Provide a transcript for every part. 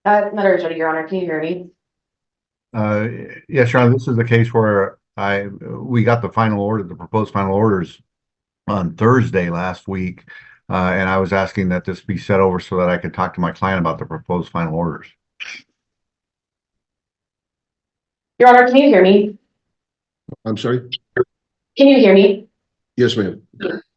Matter Jody, Your Honor, can you hear me? Uh, yes, Your Honor, this is the case where we got the final order, the proposed final orders on Thursday last week. And I was asking that this be set over so that I could talk to my client about the proposed final orders. Your Honor, can you hear me? I'm sorry? Can you hear me? Yes, ma'am.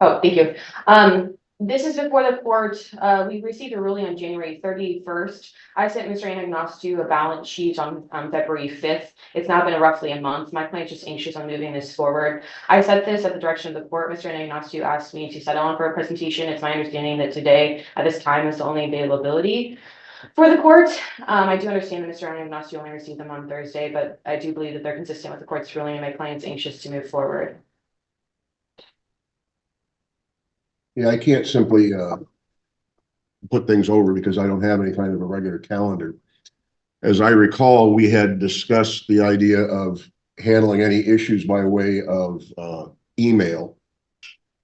Oh, thank you. This is before the court. We received a ruling on January 31st. I sent Mr. Anagnostou a balance sheet on February 5th. It's now been roughly a month. My client's just anxious on moving this forward. I said this at the direction of the court. Mr. Anagnostou asked me to settle on for a presentation. It's my understanding that today, at this time, is the only availability for the court. I do understand that Mr. Anagnostou only received them on Thursday, but I do believe that they're consistent with the court's ruling and my client's anxious to move forward. Yeah, I can't simply put things over because I don't have any kind of a regular calendar. As I recall, we had discussed the idea of handling any issues by way of email,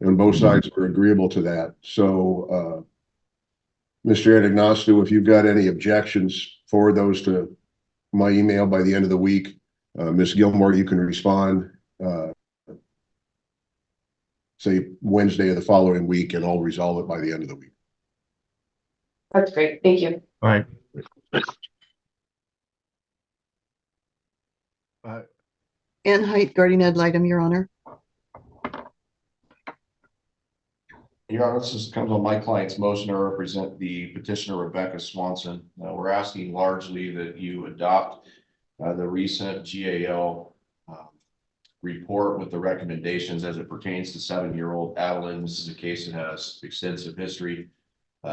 and both sides were agreeable to that. So, Mr. Anagnostou, if you've got any objections, forward those to my email by the end of the week. Ms. Gilmore, you can respond say Wednesday of the following week, and I'll resolve it by the end of the week. That's great. Thank you. All right. Ann Height, guardian ad litem, Your Honor. Your Honor, this comes on my client's motion to represent the petitioner Rebecca Swanson. We're asking largely that you adopt the recent GAL report with the recommendations as it pertains to 7-year-old Adeline. This is a case that has extensive history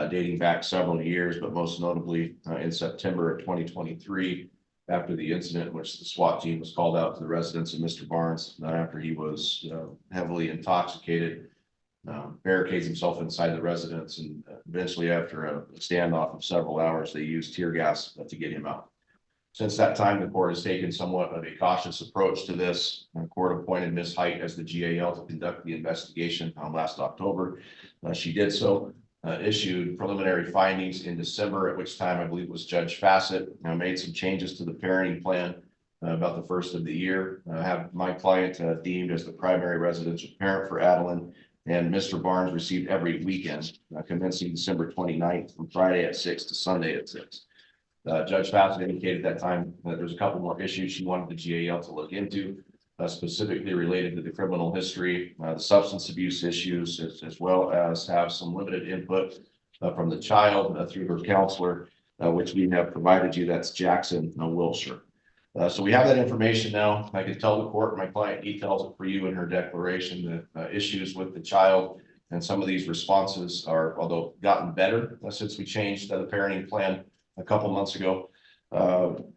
dating back several years, but most notably in September of 2023, after the incident in which the SWAT team was called out to the residence of Mr. Barnes after he was heavily intoxicated, barricades himself inside the residence, and eventually after a standoff of several hours, they used tear gas to get him out. Since that time, the court has taken somewhat of a cautious approach to this. The court appointed Ms. Height as the GAL to conduct the investigation last October. She did so, issued preliminary findings in December, at which time I believe it was Judge Fassett made some changes to the parenting plan about the first of the year. Have my client deemed as the primary residential parent for Adeline, and Mr. Barnes received every weekend, commencing December 29th from Friday at 6 to Sunday at 6. Judge Fassett indicated at that time that there's a couple more issues she wanted the GAL to look into, specifically related to the criminal history, the substance abuse issues, as well as have some limited input from the child through her counselor, which we have provided you. That's Jackson Wilshire. So we have that information now. I can tell the court, my client details it for you in her declaration, that issues with the child and some of these responses are, although gotten better since we changed the parenting plan a couple months ago,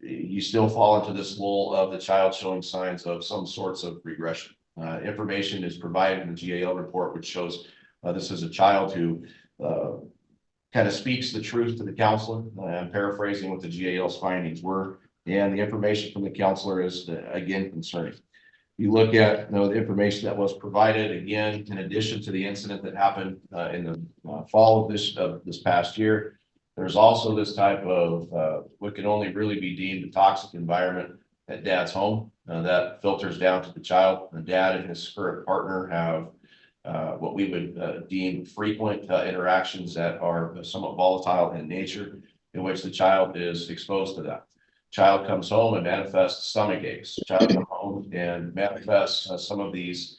you still fall into this lull of the child showing signs of some sorts of regression. Information is provided in the GAL report, which shows this is a child who kind of speaks the truth to the counselor. I'm paraphrasing what the GAL's findings were, and the information from the counselor is again concerning. You look at the information that was provided, again, in addition to the incident that happened in the fall of this past year. There's also this type of what can only really be deemed a toxic environment at dad's home that filters down to the child. The dad and his current partner have what we would deem frequent interactions that are somewhat volatile in nature, in which the child is exposed to that. Child comes home and manifests stomach aches. Child comes home and manifests some of these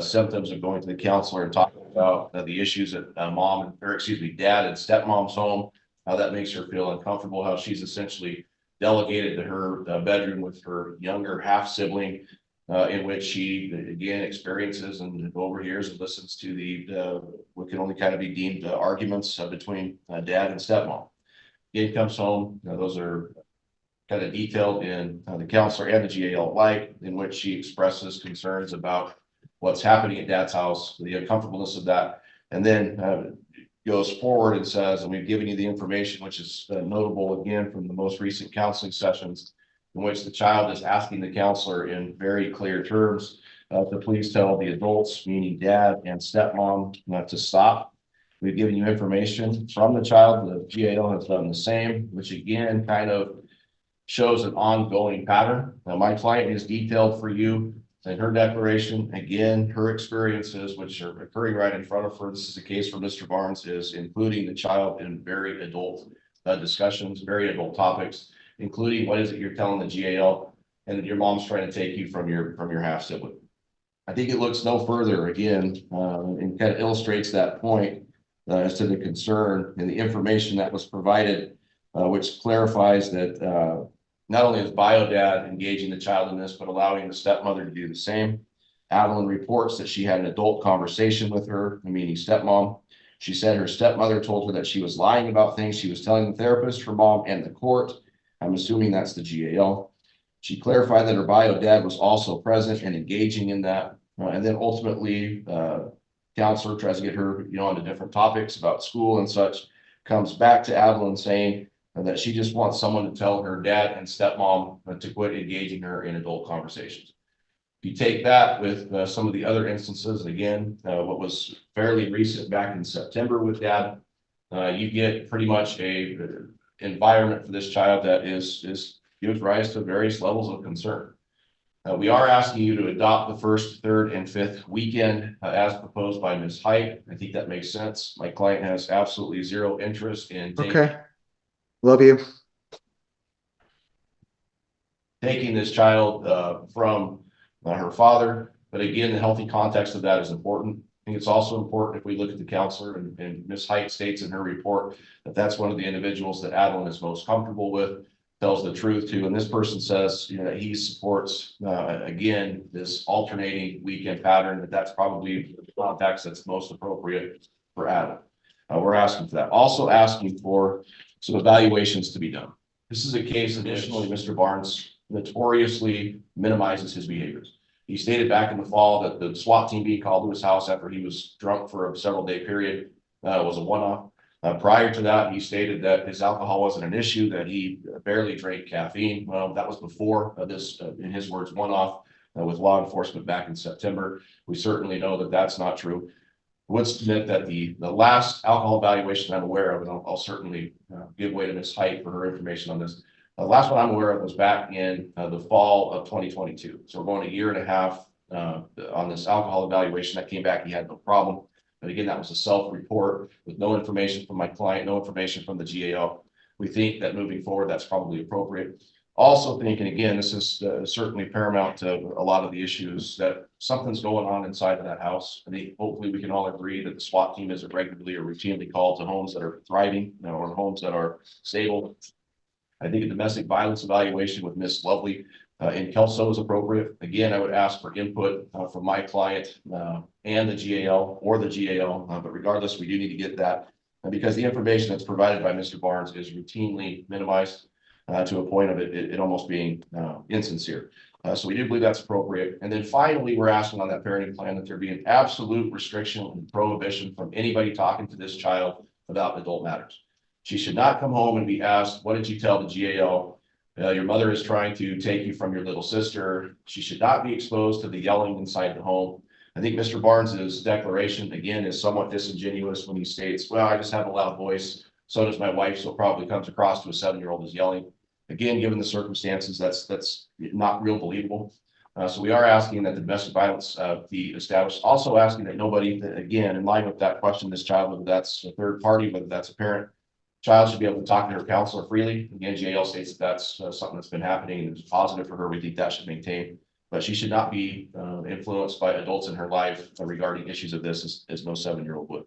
symptoms of going to the counselor and talking about the issues at dad and stepmom's home, how that makes her feel uncomfortable, how she's essentially delegated to her bedroom with her younger half sibling, in which she again experiences and overhears and listens to the what can only kind of be deemed arguments between dad and stepmom. Again, comes home. Those are kind of detailed in the counselor and the GAL alike, in which she expresses concerns about what's happening at dad's house, the uncomfortableness of that, and then goes forward and says, and we've given you the information, which is notable again from the most recent counseling sessions, in which the child is asking the counselor in very clear terms to please tell the adults, meaning dad and stepmom, to stop. We've given you information from the child. The GAL has done the same, which again kind of shows an ongoing pattern. Now, my client is detailed for you in her declaration. Again, her experiences, which are occurring right in front of her. This is a case for Mr. Barnes, is including the child in very adult discussions, very adult topics, including what is it you're telling the GAL and that your mom's trying to take you from your half sibling. I think it looks no further again and kind of illustrates that point as to the concern and the information that was provided, which clarifies that not only is bio dad engaging the child in this, but allowing the stepmother to do the same. Adeline reports that she had an adult conversation with her, meaning stepmom. She said her stepmother told her that she was lying about things she was telling the therapist, her mom, and the court. I'm assuming that's the GAL. She clarified that her bio dad was also present and engaging in that. And then ultimately, counselor tries to get her, onto different topics about school and such, comes back to Adeline saying that she just wants someone to tell her dad and stepmom to quit engaging her in adult conversations. If you take that with some of the other instances, and again, what was fairly recent back in September with dad, you get pretty much a environment for this child that gives rise to various levels of concern. We are asking you to adopt the first, third, and fifth weekend as proposed by Ms. Height. I think that makes sense. My client has absolutely zero interest in Okay. Love you. taking this child from her father. But again, the healthy context of that is important. I think it's also important if we look at the counselor, and Ms. Height states in her report that that's one of the individuals that Adeline is most comfortable with, tells the truth to, and this person says that he supports again this alternating weekend pattern, that's probably the context that's most appropriate for Adam. We're asking for that. Also asking for some evaluations to be done. This is a case additionally, Mr. Barnes notoriously minimizes his behaviors. He stated back in the fall that the SWAT team being called to his house after he was drunk for a several-day period was a one-off. Prior to that, he stated that his alcohol wasn't an issue, that he barely drank caffeine. Well, that was before this, in his words, one-off with law enforcement back in September. We certainly know that that's not true. I would submit that the last alcohol evaluation I'm aware of, and I'll certainly give way to Ms. Height for her information on this. The last one I'm aware of was back in the fall of 2022. So we're going a year and a half on this alcohol evaluation. That came back, he had no problem. But again, that was a self-report with no information from my client, no information from the GAO. We think that moving forward, that's probably appropriate. Also thinking, again, this is certainly paramount to a lot of the issues, that something's going on inside of that house. I think hopefully we can all agree that the SWAT team isn't regularly or routinely called to homes that are thriving, or homes that are stable. I think a domestic violence evaluation with Miss Lovely in Kelso is appropriate. Again, I would ask for input from my client and the GAL or the GAL, but regardless, we do need to get that because the information that's provided by Mr. Barnes is routinely minimized to a point of it almost being insincere. So we do believe that's appropriate. And then finally, we're asking on that parenting plan that there be an absolute restriction and prohibition from anybody talking to this child about adult matters. She should not come home and be asked, what did you tell the GAO? Your mother is trying to take you from your little sister. She should not be exposed to the yelling inside the home. I think Mr. Barnes's declaration, again, is somewhat disingenuous when he states, well, I just have a loud voice. So does my wife. So it probably comes across to a 7-year-old as yelling. Again, given the circumstances, that's not real believable. So we are asking that the domestic violence be established. Also asking that nobody, again, in line with that question, this child, whether that's a third party, whether that's a parent, child should be able to talk to her counselor freely. Again, GAL states that that's something that's been happening and is positive for her. We think that should maintain, but she should not be influenced by adults in her life regarding issues of this as no 7-year-old would.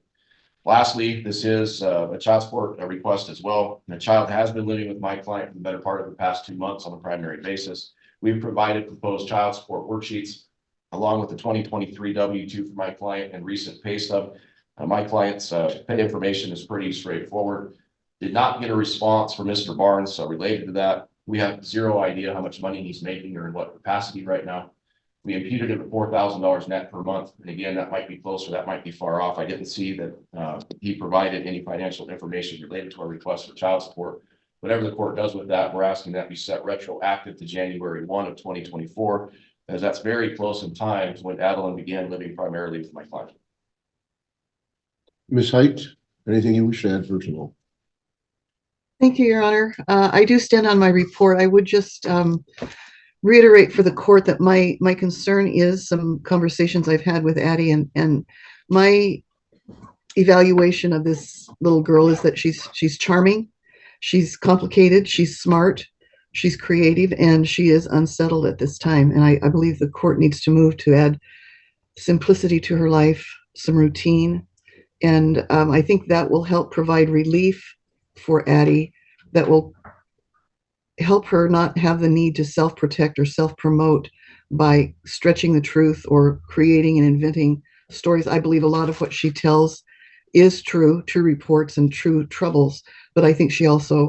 Lastly, this is a child support request as well. The child has been living with my client for the better part of the past 2 months on a primary basis. We've provided proposed child support worksheets along with the 2023 W-2 for my client and recent pay stub. My client's pay information is pretty straightforward. Did not get a response from Mr. Barnes related to that. We have zero idea how much money he's making or in what capacity right now. We imputed him at $4,000 net per month. And again, that might be closer, that might be far off. I didn't see that he provided any financial information related to our request for child support. Whatever the court does with that, we're asking that be set retroactive to January 1 of 2024, as that's very close in time to when Adeline began living primarily with my client. Ms. Height, Anything you wish to add, first of all? Thank you, Your Honor. I do stand on my report. I would just reiterate for the court that my concern is some conversations I've had with Addie, and my evaluation of this little girl is that she's charming, she's complicated, she's smart, she's creative, and she is unsettled at this time. And I believe the court needs to move to add simplicity to her life, some routine, and I think that will help provide relief for Addie, that will help her not have the need to self-protect or self-promote by stretching the truth or creating and inventing stories. I believe a lot of what she tells is true reports and true troubles, but I think she also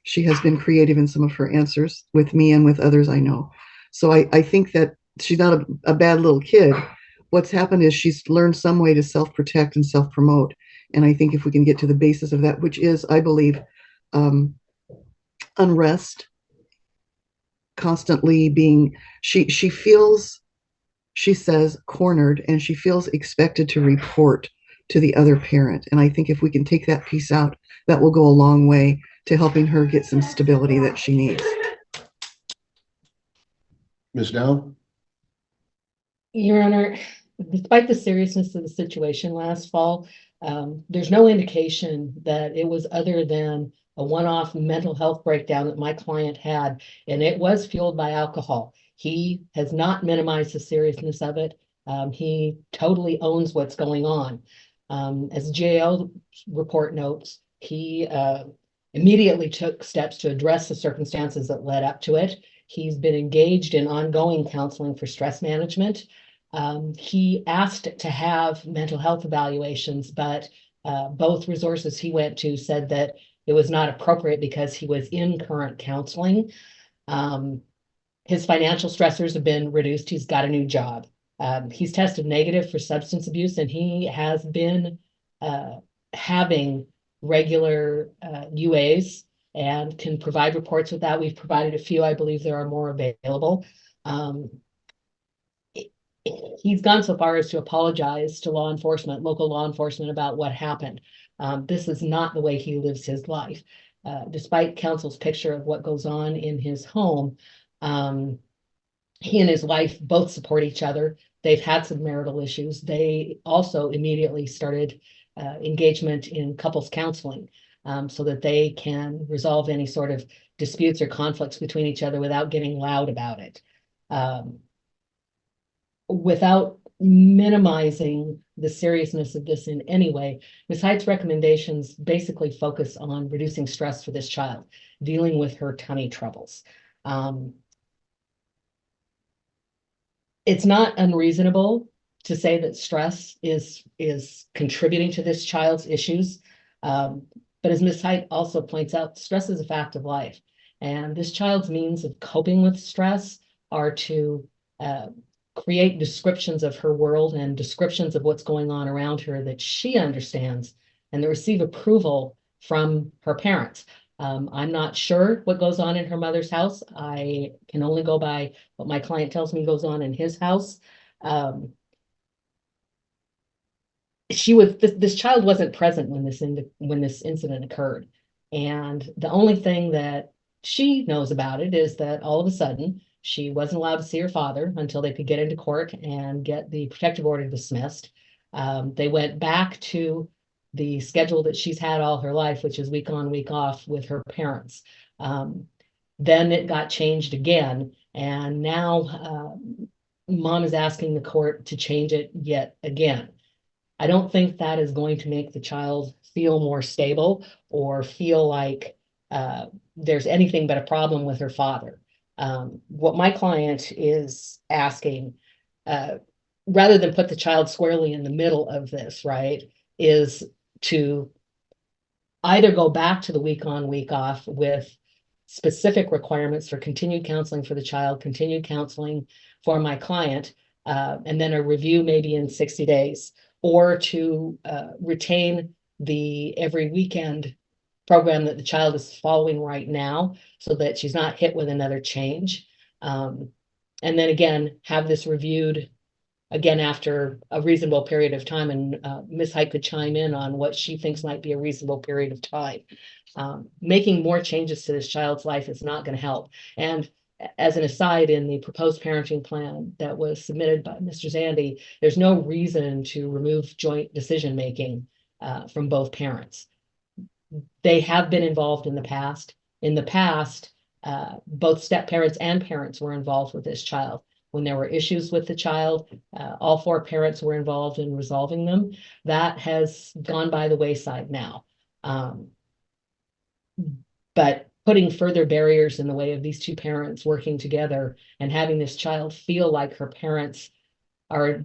she has been creative in some of her answers with me and with others I know. So I think that she's not a bad little kid. What's happened is she's learned some way to self-protect and self-promote. And I think if we can get to the basis of that, which is, I believe, unrest, constantly being, she feels, she says, cornered, and she feels expected to report to the other parent. And I think if we can take that piece out, that will go a long way to helping her get some stability that she needs. Ms. Dow? Your Honor, despite the seriousness of the situation last fall, there's no indication that it was other than a one-off mental health breakdown that my client had, and it was fueled by alcohol. He has not minimized the seriousness of it. He totally owns what's going on. As the GAO report notes, he immediately took steps to address the circumstances that led up to it. He's been engaged in ongoing counseling for stress management. He asked to have mental health evaluations, but both resources he went to said that it was not appropriate because he was in current counseling. His financial stressors have been reduced. He's got a new job. He's tested negative for substance abuse, and he has been having regular UAs and can provide reports with that. We've provided a few. I believe there are more available. He's gone so far as to apologize to law enforcement, local law enforcement, about what happened. This is not the way he lives his life. Despite counsel's picture of what goes on in his home, he and his wife both support each other. They've had some marital issues. They also immediately started engagement in couples counseling so that they can resolve any sort of disputes or conflicts between each other without getting loud about it. Without minimizing the seriousness of this in any way, Ms. Height's recommendations basically focus on reducing stress for this child, dealing with her tummy troubles. It's not unreasonable to say that stress is contributing to this child's issues. But as Ms. Height also points out, stress is a fact of life. And this child's means of coping with stress are to create descriptions of her world and descriptions of what's going on around her that she understands, and to receive approval from her parents. I'm not sure what goes on in her mother's house. I can only go by what my client tells me goes on in his house. This child wasn't present when this incident occurred. And the only thing that she knows about it is that all of a sudden, she wasn't allowed to see her father until they could get into court and get the protective order dismissed. They went back to the schedule that she's had all her life, which is week on, week off with her parents. Then it got changed again. And now mom is asking the court to change it yet again. I don't think that is going to make the child feel more stable or feel like there's anything but a problem with her father. What my client is asking, rather than put the child squarely in the middle of this, right, is to either go back to the week on, week off with specific requirements for continued counseling for the child, continued counseling for my client, and then a review maybe in 60 days, or to retain the every weekend program that the child is following right now so that she's not hit with another change. And then again, have this reviewed again, after a reasonable period of time, and Ms. Height could chime in on what she thinks might be a reasonable period of time. Making more changes to this child's life is not going to help. And as an aside, in the proposed parenting plan that was submitted by Mr. Zandy, there's no reason to remove joint decision-making from both parents. They have been involved in the past. In the past, both step parents and parents were involved with this child. When there were issues with the child, all 4 parents were involved in resolving them. That has gone by the wayside now. But putting further barriers in the way of these 2 parents working together and having this child feel like her parents are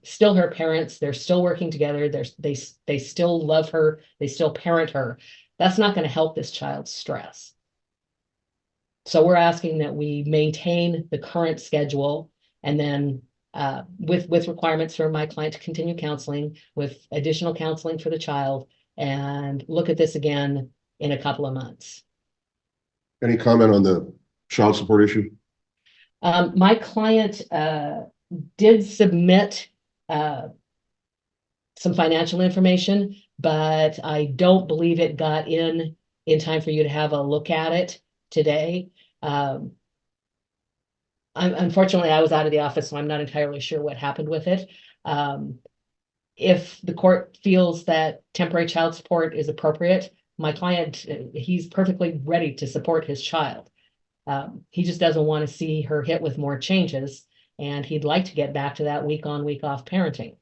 still her parents, they're still working together, they still love her, they still parent her, that's not going to help this child's stress. So we're asking that we maintain the current schedule, and then with requirements for my client to continue counseling, with additional counseling for the child, and look at this again in a couple of months. Any comment on the child support issue? My client did submit some financial information, but I don't believe it got in time for you to have a look at it today. Unfortunately, I was out of the office, so I'm not entirely sure what happened with it. If the court feels that temporary child support is appropriate, my client, he's perfectly ready to support his child. He just doesn't want to see her hit with more changes, and he'd like to get back to that week on, week off parenting.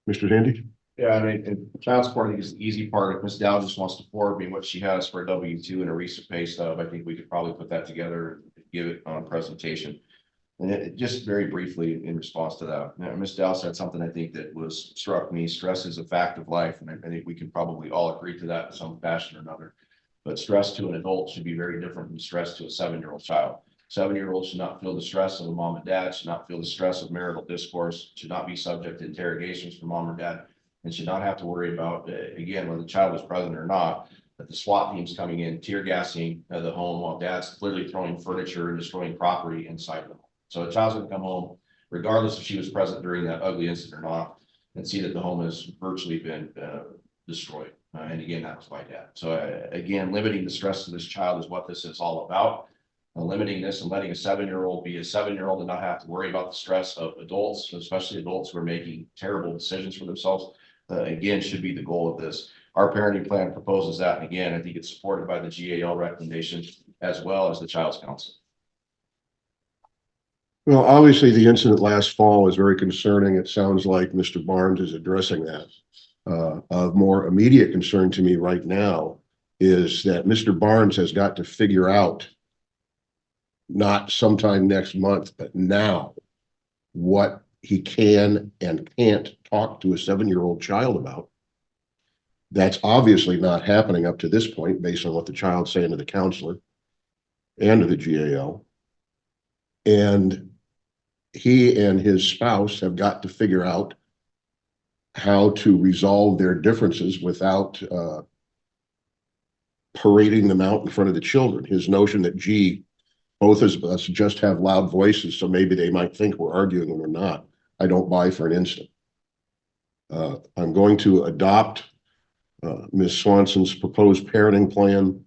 Mr. Zandy? Yeah, I mean, and child support, I think, is the easy part. If Ms. Dow just wants to forward me what she has for a W-2 and a recent pay stub, I think we could probably put that together and give it on a presentation. And just very briefly in response to that, Ms. Dow said something I think that struck me. Stress is a fact of life, and I think we can probably all agree to that in some fashion or another. But stress to an adult should be very different from stress to a 7-year-old child. 7-year-old should not feel the stress of a mom and dad, should not feel the stress of marital discourse, should not be subject to interrogations from mom or dad, and should not have to worry about, again, whether the child was present or not, that the SWAT team's coming in, tear gassing the home while dad's clearly throwing furniture and destroying property inside the home. So a child's gonna come home, regardless if she was present during that ugly incident or not, and see that the home has virtually been destroyed. And again, that was my dad. So again, limiting the stress of this child is what this is all about. Limiting this and letting a 7-year-old be a 7-year-old and not have to worry about the stress of adults, especially adults who are making terrible decisions for themselves, again, should be the goal of this. Our parenting plan proposes that, and again, I think it's supported by the GAL recommendations as well as the Child's Council. Well, obviously, the incident last fall is very concerning. It sounds like Mr. Barnes is addressing that. Of more immediate concern to me right now is that Mr. Barnes has got to figure out, not sometime next month, but now, what he can and can't talk to a 7-year-old child about. That's obviously not happening up to this point, based on what the child's saying to the counselor and to the GAL. And he and his spouse have got to figure out how to resolve their differences without parading them out in front of the children. His notion that, gee, both of us just have loud voices, so maybe they might think we're arguing when we're not, I don't buy for an instant. I'm going to adopt Ms. Swanson's proposed parenting plan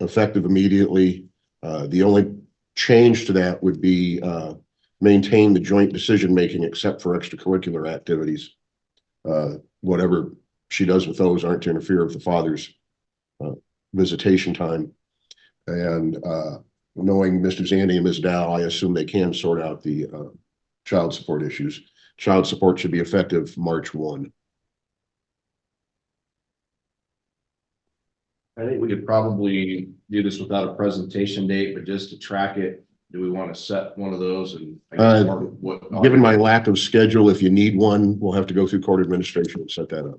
effective immediately. The only change to that would be maintain the joint decision-making except for extracurricular activities. Whatever she does with those aren't to interfere with the father's visitation time. And knowing Mr. Zandy and Ms. Dow, I assume they can sort out the child support issues. Child support should be effective March 1. I think we could probably do this without a presentation date, but just to track it, do we want to set one of those? And I guess given my lack of schedule, if you need one, we'll have to go through court administration and set that up.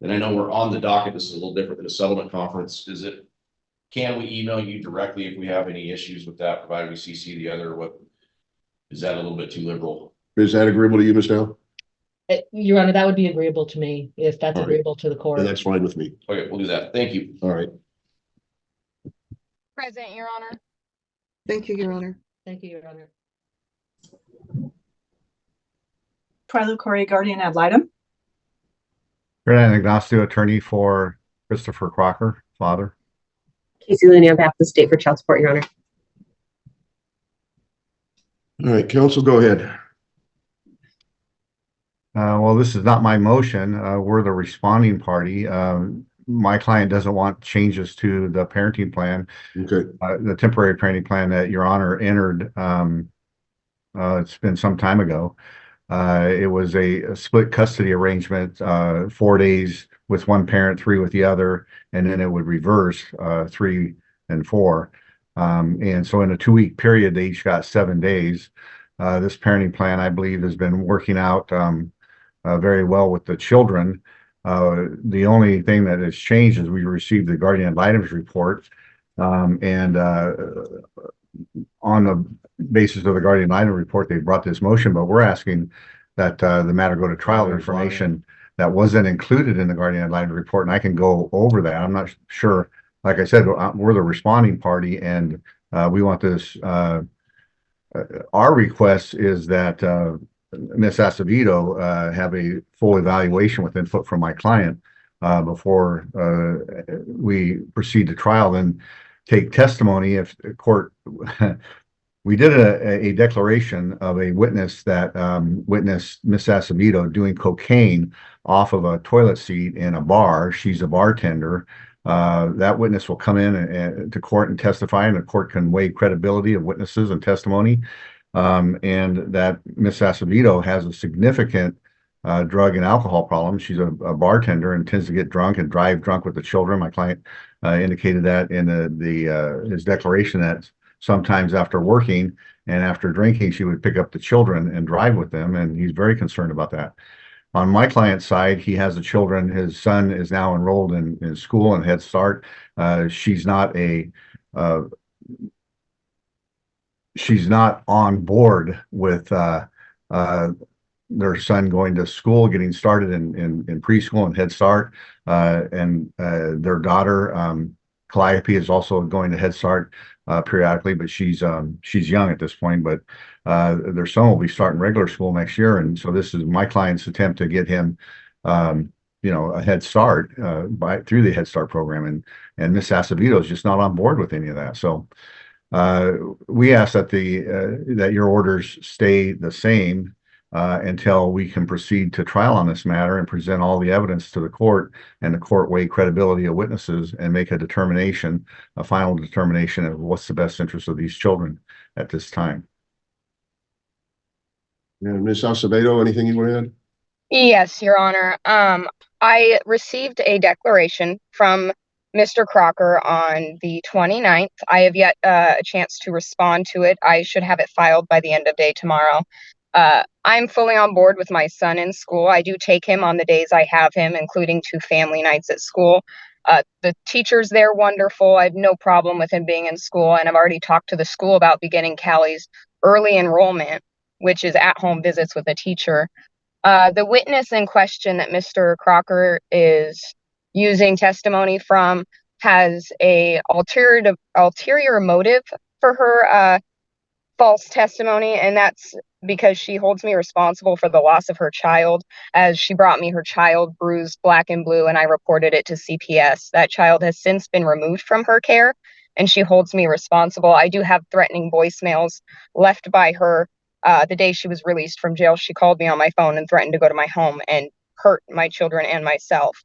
And I know we're on the docket. This is a little different than a settlement conference. Can we email you directly if we have any issues with that, provided we CC the other? What is that a little bit too liberal? Is that agreeable to you, Ms. Dow? Your Honor, that would be agreeable to me if that's All right. agreeable to the court. And that's fine with me. Okay, we'll do that. Thank you. All right. Present, Your Honor. Thank you, Your Honor. Thank you, Your Honor. Twyla Corey, guardian ad litem. Ferdinand Ignacio, attorney for Christopher Crocker, father. Casey Looney on behalf of the state for child support, Your Honor. All right, counsel, go ahead. Well, this is not my motion. We're the responding party. My client doesn't want changes to the parenting plan, Okay, the temporary parenting plan that Your Honor entered. It's been some time ago. It was a split custody arrangement, 4 days with one parent, 3 with the other, and then it would reverse 3 and 4. And so in a 2-week period, they each got 7 days. This parenting plan, I believe, has been working out very well with the children. The only thing that has changed is we received the guardian ad litem's report, and on the basis of the guardian ad litem report, they brought this motion, but we're asking that the matter go to trial. Information that wasn't included in the guardian ad litem report, and I can go over that. I'm not sure. Like I said, we're the responding party, and we want this. Our request is that Ms. Acevedo have a full evaluation with input from my client before we proceed to trial. Then take testimony if the court. We did a declaration of a witness that witnessed Miss Acevedo doing cocaine off of a toilet seat in a bar. She's a bartender. That witness will come in to court and testify, and the court can weigh credibility of witnesses and testimony. And that Miss Acevedo has a significant drug and alcohol problem. She's a bartender and tends to get drunk and drive drunk with the children. My client indicated that in his declaration that sometimes after working and after drinking, she would pick up the children and drive with them, and he's very concerned about that. On my client's side, he has the children. His son is now enrolled in school and Head Start. She's not on board with their son going to school, getting started in preschool and Head Start, and their daughter Calliope is also going to Head Start periodically, but she's young at this point. But their son will be starting regular school next year, and so this is my client's attempt to get him, a Head Start through the Head Start program, and Miss Acevedo is just not on board with any of that. So we ask that that your orders stay the same until we can proceed to trial on this matter and present all the evidence to the court, and the court weigh credibility of witnesses and make a final determination of what's the best interest of these children at this time. and Ms. Acevedo, anything you want to add? Yes, Your Honor. I received a declaration from Mr. Crocker on the 29th. I have yet a chance to respond to it. I should have it filed by the end of day tomorrow. I'm fully on board with my son in school. I do take him on the days I have him, including 2 family nights at school. The teachers there wonderful. I have no problem with him being in school, and I've already talked to the school about beginning Callie's early enrollment, which is at-home visits with a teacher. The witness in question that Mr. Crocker is using testimony from has a ulterior motive for her false testimony, and that's because she holds me responsible for the loss of her child, as she brought me her child bruised black and blue, and I reported it to CPS. That child has since been removed from her care, and she holds me responsible. I do have threatening voicemails left by her. The day she was released from jail, she called me on my phone and threatened to go to my home and hurt my children and myself.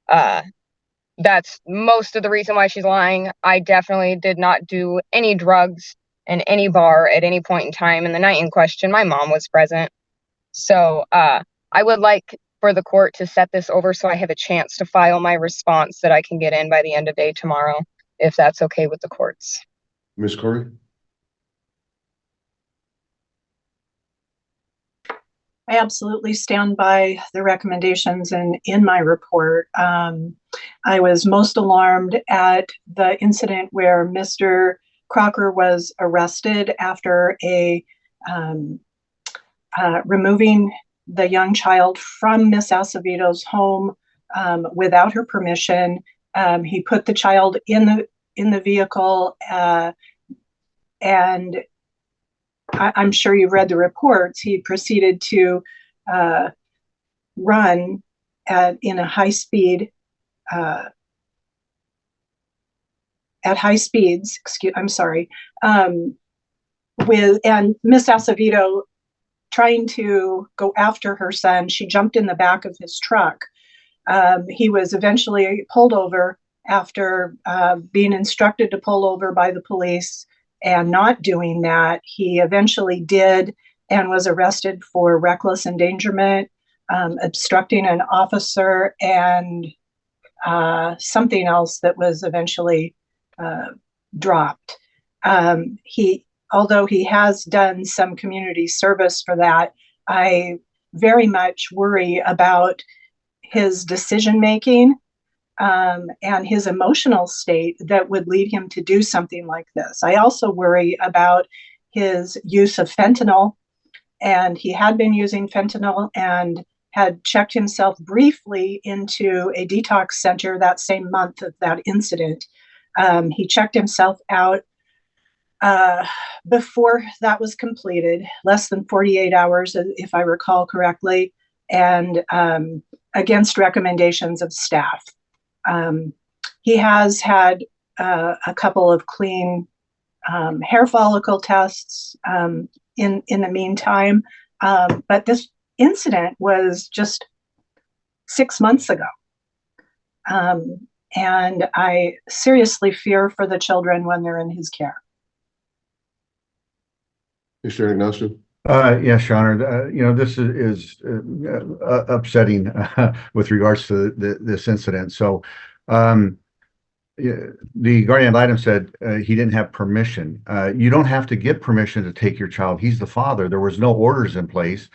That's most of the reason why she's lying. I definitely did not do any drugs in any bar at any point in time. In the night in question, my mom was present. So I would like for the court to set this over so I have a chance to file my response that I can get in by the end of day tomorrow, if that's okay with the courts. Ms. Corey? I absolutely stand by the recommendations in my report. I was most alarmed at the incident where Mr. Crocker was arrested after removing the young child from Miss Acevedo's home without her permission. He put the child in the vehicle and I'm sure you've read the reports, he proceeded to run in a high speed, at high speeds, and Miss Acevedo trying to go after her son. She jumped in the back of his truck. He was eventually pulled over after being instructed to pull over by the police and not doing that. He eventually did and was arrested for reckless endangerment, obstructing an officer, and something else that was eventually dropped. Although he has done some community service for that, I very much worry about his decision making and his emotional state that would lead him to do something like this. I also worry about his use of fentanyl, and he had been using fentanyl and had checked himself briefly into a detox center that same month of that incident. He checked himself out before that was completed, less than 48 hours, if I recall correctly, and against recommendations of staff. He has had a couple of clean hair follicle tests in the meantime, but this incident was just 6 months ago. And I seriously fear for the children when they're in his care. Mr. Ignacio? Yes, Your Honor. This is upsetting with regards to this incident. So, the guardian ad litem said he didn't have permission. You don't have to get permission to take your child. He's the father. There was no orders in place.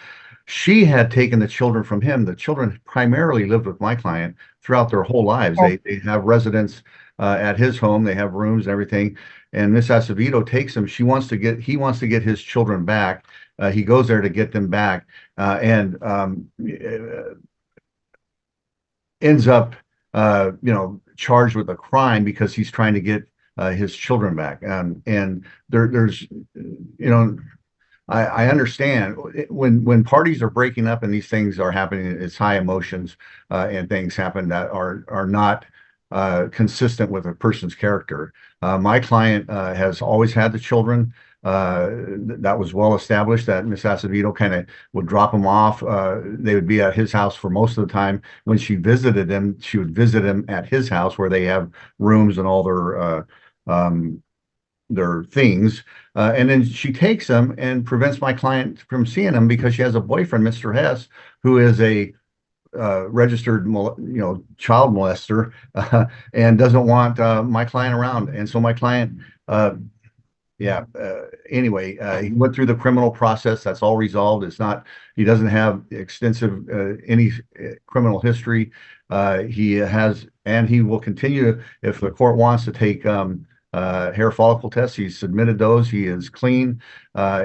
She had taken the children from him. The children primarily lived with my client throughout their whole lives. They have residence at his home. They have rooms and everything. And Miss Acevedo takes him. He wants to get his children back. He goes there to get them back, and ends up, charged with a crime because he's trying to get his children back. And there's, I understand when parties are breaking up and these things are happening, it's high emotions, and things happen that are not consistent with a person's character. My client has always had the children. That was well established, that Miss Acevedo kind of would drop them off. They would be at his house for most of the time. When she visited him, she would visit him at his house where they have rooms and all their things. And then she takes them and prevents my client from seeing them because she has a boyfriend, Mr. Hess, who is a registered, child molester, and doesn't want my client around. And so my client, anyway, he went through the criminal process. That's all resolved. He doesn't have extensive any criminal history. He has, and he will continue if the court wants to take hair follicle tests. He's submitted those. He is clean.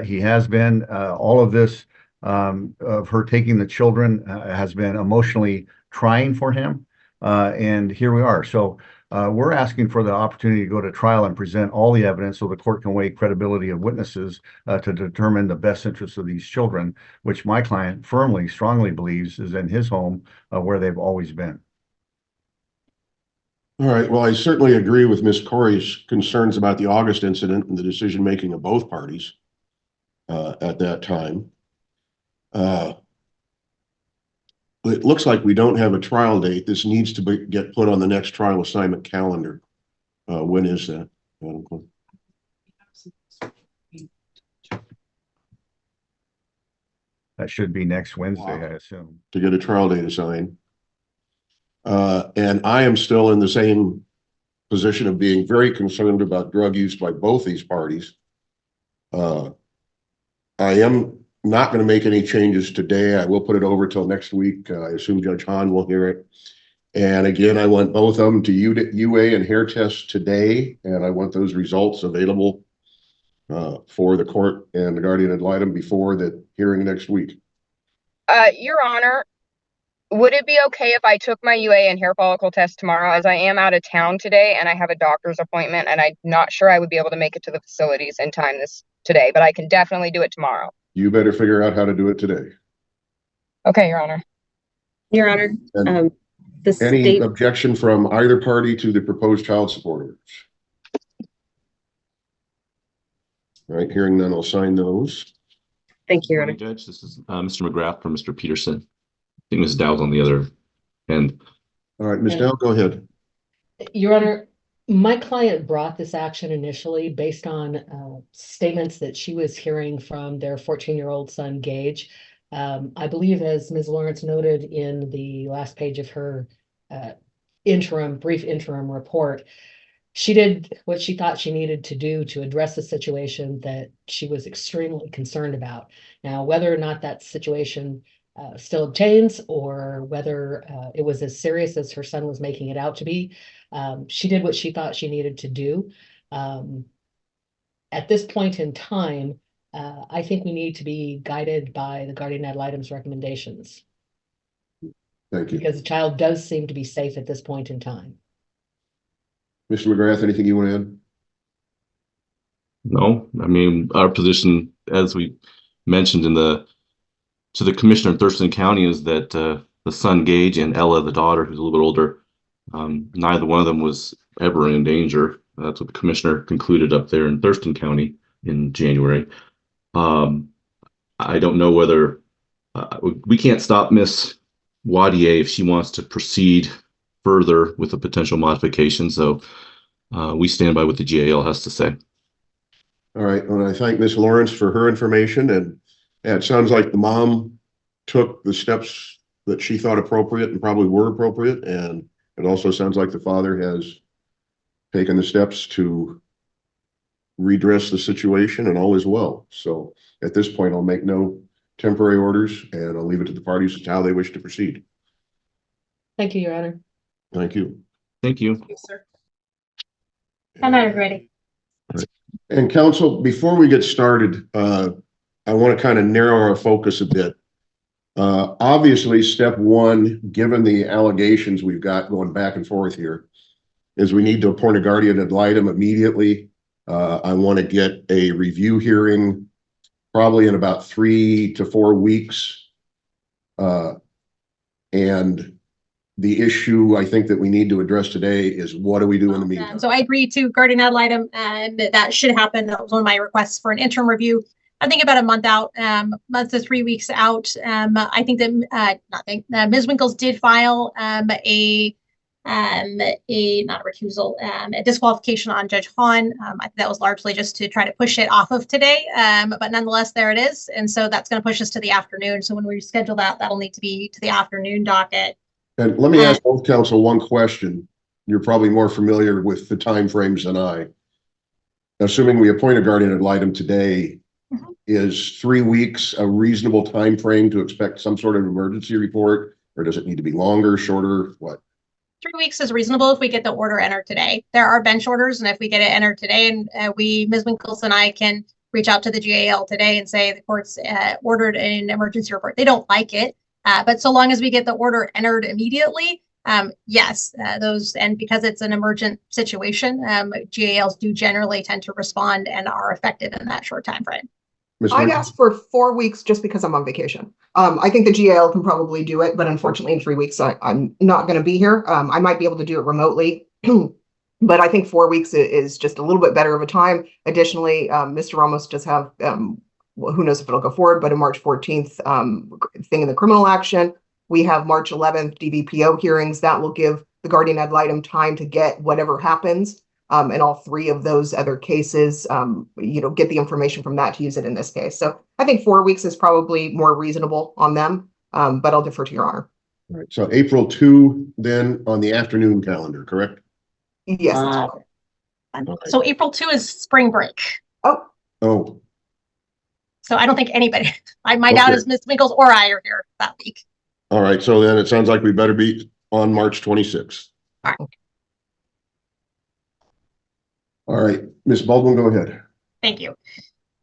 He has been. All of this of her taking the children has been emotionally trying for him, and here we are. So we're asking for the opportunity to go to trial and present all the evidence so the court can weigh credibility of witnesses to determine the best interests of these children, which my client firmly, strongly believes is in his home where they've always been. All right. Well, I certainly agree with Ms. Corey's concerns about the August incident and the decision-making of both parties at that time. It looks like we don't have a trial date. This needs to get put on the next trial assignment calendar. When is that? That should be next Wednesday, I assume. To get a trial date assigned. And I am still in the same position of being very concerned about drug use by both these parties. I am not going to make any changes today. I will put it over till next week. I assume Judge Hahn will hear it. And again, I want both of them to UA and hair tests today, and I want those results available for the court and the guardian ad litem before the hearing next week. Your Honor, Would it be okay if I took my UA and hair follicle test tomorrow, as I am out of town today and I have a doctor's appointment and I'm not sure I would be able to make it to the facilities in time today, but I can definitely do it tomorrow. You better figure out how to do it today. Okay, Your Honor. Your Honor, And the any state, objection from either party to the proposed child support orders? All right, hearing none, I'll sign those. thank you, Your Honor. Judge, this is Mr. McGrath from Mr. Peterson. I think Ms. Dow's on the other end. All right, Ms. Dow, go ahead. Your Honor, my client brought this action initially based on statements that she was hearing from their 14-year-old son, Gage. I believe, as Ms. Lawrence noted in the last page of her brief interim report, she did what she thought she needed to do to address a situation that she was extremely concerned about. Now, whether or not that situation still obtains, or whether it was as serious as her son was making it out to be, she did what she thought she needed to do. At this point in time, I think we need to be guided by the guardian ad litem's recommendations, Thank you. because the child does seem to be safe at this point in time. Mr. McGrath, anything you want to add? No, I mean, our position, as we mentioned to the commissioner in Thurston County, is that the son Gage and Ella, the daughter, who's a little bit older, neither one of them was ever in danger. That's what the commissioner concluded up there in Thurston County in January. I don't know whether we can't stop Miss Wadier if she wants to proceed further with a potential modification. So we stand by what the GAL has to say. All right, and I thank Ms. Lawrence for her information, and it sounds like the mom took the steps that she thought appropriate and probably were appropriate, and it also sounds like the father has taken the steps to redress the situation, and all is well. So at this point, I'll make no temporary orders, and I'll leave it to the parties as to how they wish to proceed. Thank you, Your Honor. Thank you. Thank you. Yes, sir. And ready. And counsel, before we get started, I want to kind of narrow our focus a bit. Obviously, step one, given the allegations we've got going back and forth here, is we need to appoint a guardian ad litem immediately. I want to get a review hearing probably in about 3 to 4 weeks. And the issue I think that we need to address today is, what do we do in the meantime? So I agreed to guardian ad litem, and that should happen. That was one of my requests for an interim review. I think about a month out, month to 3 weeks out. I think that Ms. Winkles did file not a recusal, a disqualification on Judge Hahn. I think that was largely just to try to push it off of today. But nonetheless, there it is. And so that's going to push us to the afternoon. So when we schedule that, that'll need to be to the afternoon docket. And let me ask both counsel one question. You're probably more familiar with the timeframes than I. Assuming we appoint a guardian ad litem today, is 3 weeks a reasonable time frame to expect some sort of emergency report, or does it need to be longer, shorter, what? 3 weeks is reasonable if we get the order entered today. There are bench orders, and if we get it entered today, and Ms. Winkles and I can reach out to the GAL today and say the court's ordered an emergency report. They don't like it, but so long as we get the order entered immediately, yes, and because it's an emergent situation, GALs do generally tend to respond and are effective in that short time frame. I'd ask for 4 weeks just because I'm on vacation. I think the GAL can probably do it, but unfortunately in 3 weeks, I'm not going to be here. I might be able to do it remotely, but I think 4 weeks is just a little bit better of a time. Additionally, Mr. Ramos does have, well, who knows if it'll go forward, but a March 14th thing in the criminal action. We have March 11th DVPO hearings. That will give the guardian ad litem time to get whatever happens. In all 3 of those other cases, get the information from that to use it in this case. So I think 4 weeks is probably more reasonable on them, but I'll defer to Your Honor. All right, so April 2, then on the afternoon calendar, correct? Yes. So April 2 is spring break. Oh, So I don't think anybody, my doubt is Ms. Winkles or I are here that week. all right. So then it sounds like we better be on March 26th. All right. All right, Ms. Baldwin, go ahead. Thank you.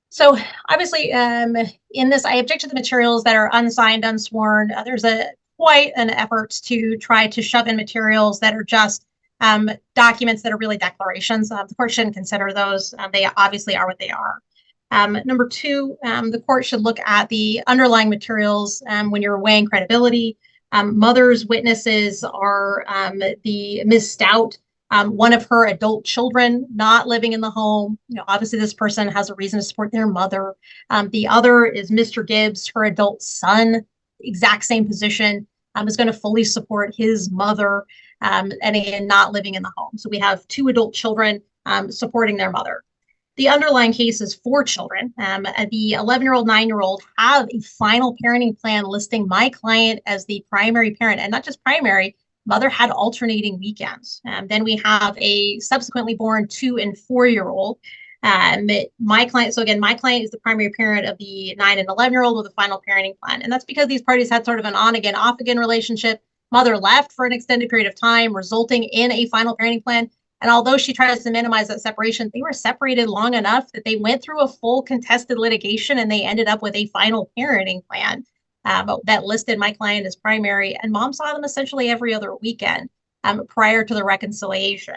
So obviously, in this, I object to the materials that are unsigned, unsworn. There's a quite an effort to try to shove in materials that are just documents that are really declarations. The court shouldn't consider those. They obviously are what they are. Number two, the court should look at the underlying materials when you're weighing credibility. Mother's witnesses are the Ms. Stout, one of her adult children not living in the home. Obviously this person has a reason to support their mother. The other is Mr. Gibbs, her adult son, exact same position, is going to fully support his mother, and again, not living in the home. So we have two adult children supporting their mother. The underlying case is 4 children. The 11-year-old, 9-year-old have a final parenting plan listing my client as the primary parent, and not just primary, mother had alternating weekends. Then we have a subsequently born 2- and 4-year-old. My client, so again, my client is the primary parent of the 9- and 11-year-old with a final parenting plan. And that's because these parties had sort of an on-again, off-again relationship. Mother left for an extended period of time, resulting in a final parenting plan. And although she tries to minimize that separation, they were separated long enough that they went through a full contested litigation and they ended up with a final parenting plan that listed my client as primary. And mom saw them essentially every other weekend prior to the reconciliation.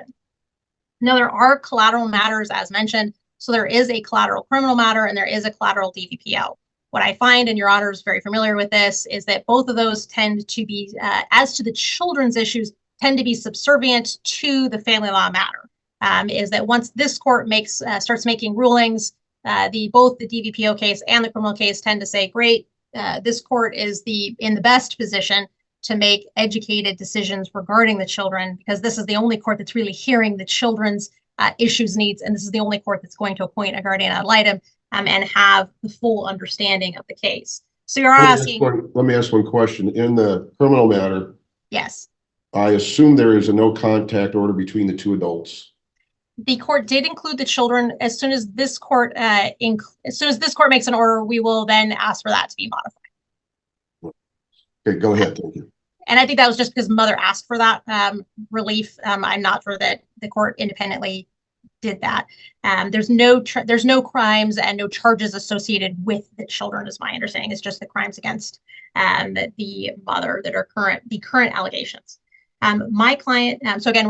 Now, there are collateral matters, as mentioned. So there is a collateral criminal matter and there is a collateral DVPO. What I find, and Your Honor is very familiar with this, is that both of those tend to be, as to the children's issues, tend to be subservient to the family law matter. Is that once this court starts making rulings, both the DVPO case and the criminal case tend to say, great, this court is in the best position to make educated decisions regarding the children, because this is the only court that's really hearing the children's issues, needs, and this is the only court that's going to appoint a guardian ad litem and have the full understanding of the case. So you're asking. Let me ask one question. In the criminal matter, Yes. I assume there is a no contact order between the 2 adults. The court did include the children. As soon as this court makes an order, we will then ask for that to be modified. Okay, go ahead. Thank you. And I think that was just because mother asked for that relief. I'm not sure that the court independently did that. There's no crimes and no charges associated with the children, is my understanding. It's just the crimes against the mother that are the current allegations. My client, so again,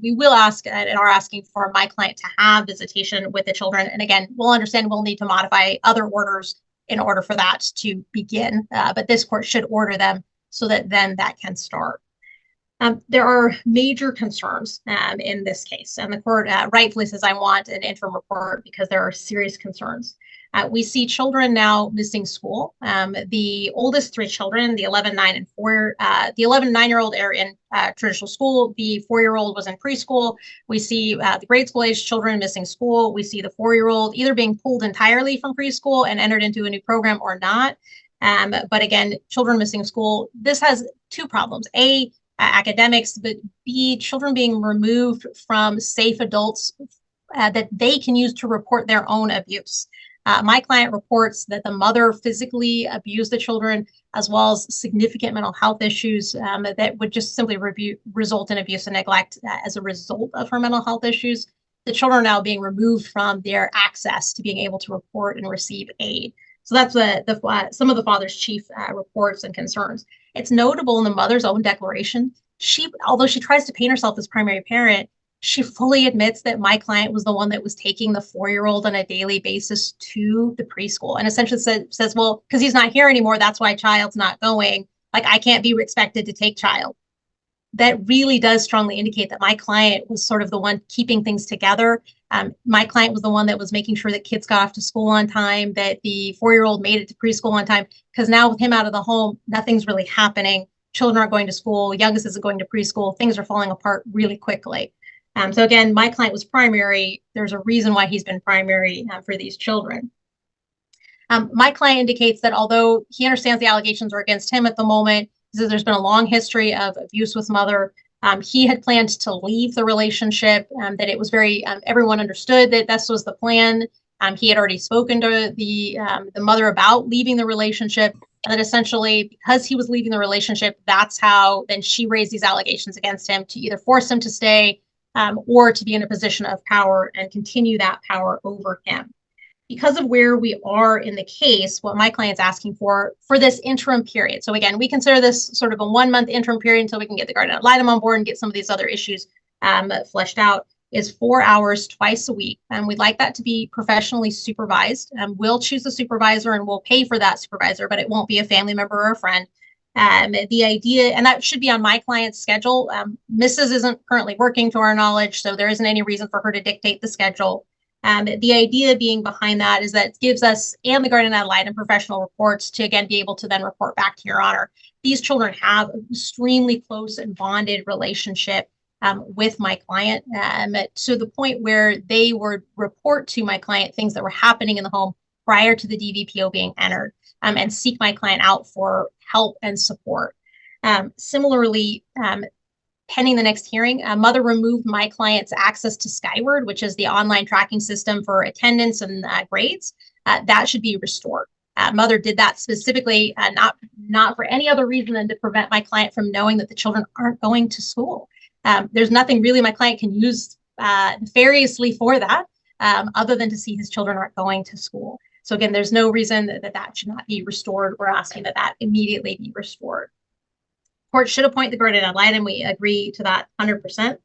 we will ask and are asking for my client to have visitation with the children. And again, we'll understand we'll need to modify other orders in order for that to begin. But this court should order them so that then that can start. There are major concerns in this case, and the court rightfully says I want an interim report because there are serious concerns. We see children now missing school. The oldest 3 children, the 11, 9, and 4, the 11, 9-year-old are in traditional school. The 4-year-old was in preschool. We see the grade school age children missing school. We see the 4-year-old either being pulled entirely from preschool and entered into a new program or not. But again, children missing school. This has 2 problems. A, academics, but B, children being removed from safe adults that they can use to report their own abuse. My client reports that the mother physically abused the children, as well as significant mental health issues that would just simply result in abuse and neglect as a result of her mental health issues. The children are now being removed from their access to being able to report and receive aid. So that's some of the father's chief reports and concerns. It's notable in the mother's own declaration. Although she tries to paint herself as primary parent, she fully admits that my client was the one that was taking the 4-year-old on a daily basis to the preschool, and essentially says, well, because he's not here anymore, that's why child's not going. Like, I can't be expected to take child. That really does strongly indicate that my client was sort of the one keeping things together. My client was the one that was making sure that kids got off to school on time, that the 4-year-old made it to preschool on time, because now with him out of the home, nothing's really happening. Children aren't going to school. Youngest isn't going to preschool. Things are falling apart really quickly. So again, my client was primary. There's a reason why he's been primary for these children. My client indicates that although he understands the allegations are against him at the moment, he says there's been a long history of abuse with mother. He had planned to leave the relationship, that it was very, everyone understood that this was the plan. He had already spoken to the mother about leaving the relationship, and that essentially, because he was leaving the relationship, that's how then she raised these allegations against him to either force him to stay or to be in a position of power and continue that power over him. because of where we are in the case, what my client's asking for this interim period. So again, we consider this sort of a 1 month interim period until we can get the guardian ad litem on board and get some of these other issues fleshed out, is 4 hours twice a week. And we'd like that to be professionally supervised. We'll choose a supervisor and we'll pay for that supervisor, but it won't be a family member or a friend. The idea, and that should be on my client's schedule. Mrs. isn't currently working to our knowledge, so there isn't any reason for her to dictate the schedule. The idea being behind that is that it gives us and the guardian ad litem professional reports to, again, be able to then report back to Your Honor. These children have an extremely close and bonded relationship with my client, to the point where they would report to my client things that were happening in the home prior to the DVPO being entered, and seek my client out for help and support. Similarly, pending the next hearing, Mother removed my client's access to Skyward, which is the online tracking system for attendance and grades. That should be restored. Mother did that specifically, not for any other reason than to prevent my client from knowing that the children aren't going to school. There's nothing really my client can use nefariously for that, other than to see his children aren't going to school. So again, there's no reason that should not be restored. We're asking that immediately be restored. Court should appoint the guardian ad litem. We agree to that 100%.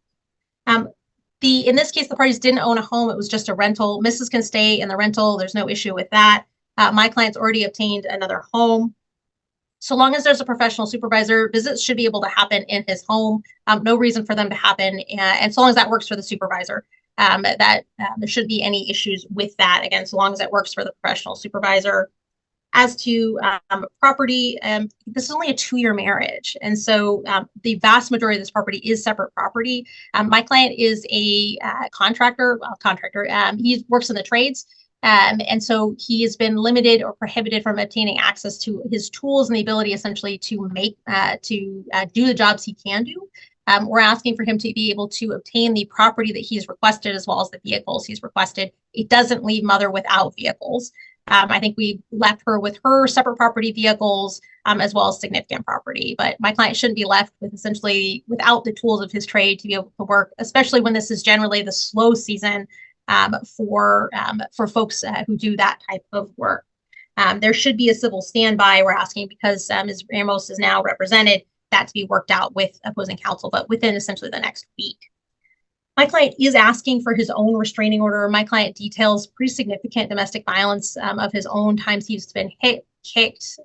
In this case, the parties didn't own a home. It was just a rental. Mrs. can stay in the rental. There's no issue with that. My client's already obtained another home. So long as there's a professional supervisor, visits should be able to happen in his home. No reason for them to happen. And so long as that works for the supervisor, there shouldn't be any issues with that. Again, so long as it works for the professional supervisor. As to property, this is only a 2-year marriage. And so the vast majority of this property is separate property. My client is a contractor. He works in the trades. And so he has been limited or prohibited from obtaining access to his tools and the ability essentially to do the jobs he can do. We're asking for him to be able to obtain the property that he's requested as well as the vehicles he's requested. It doesn't leave Mother without vehicles. I think we left her with her separate property vehicles, as well as significant property, but my client shouldn't be left with essentially without the tools of his trade to be able to work, especially when this is generally the slow season for folks who do that type of work. There should be a civil standby. We're asking because Ms. Ramos is now represented, that to be worked out with opposing counsel, but within essentially the next week. My client is asking for his own restraining order. My client details pretty significant domestic violence of his own, times he's been hit, kicked,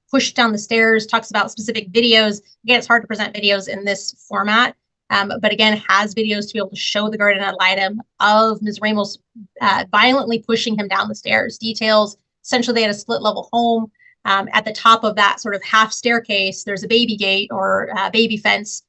pushed down the stairs, talks about specific videos. Again, it's hard to present videos in this format, but again, has videos to be able to show the guardian ad litem of Ms. Ramos violently pushing him down the stairs. Details, essentially they had a split level home. At the top of that sort of half staircase, there's a baby gate or baby fence.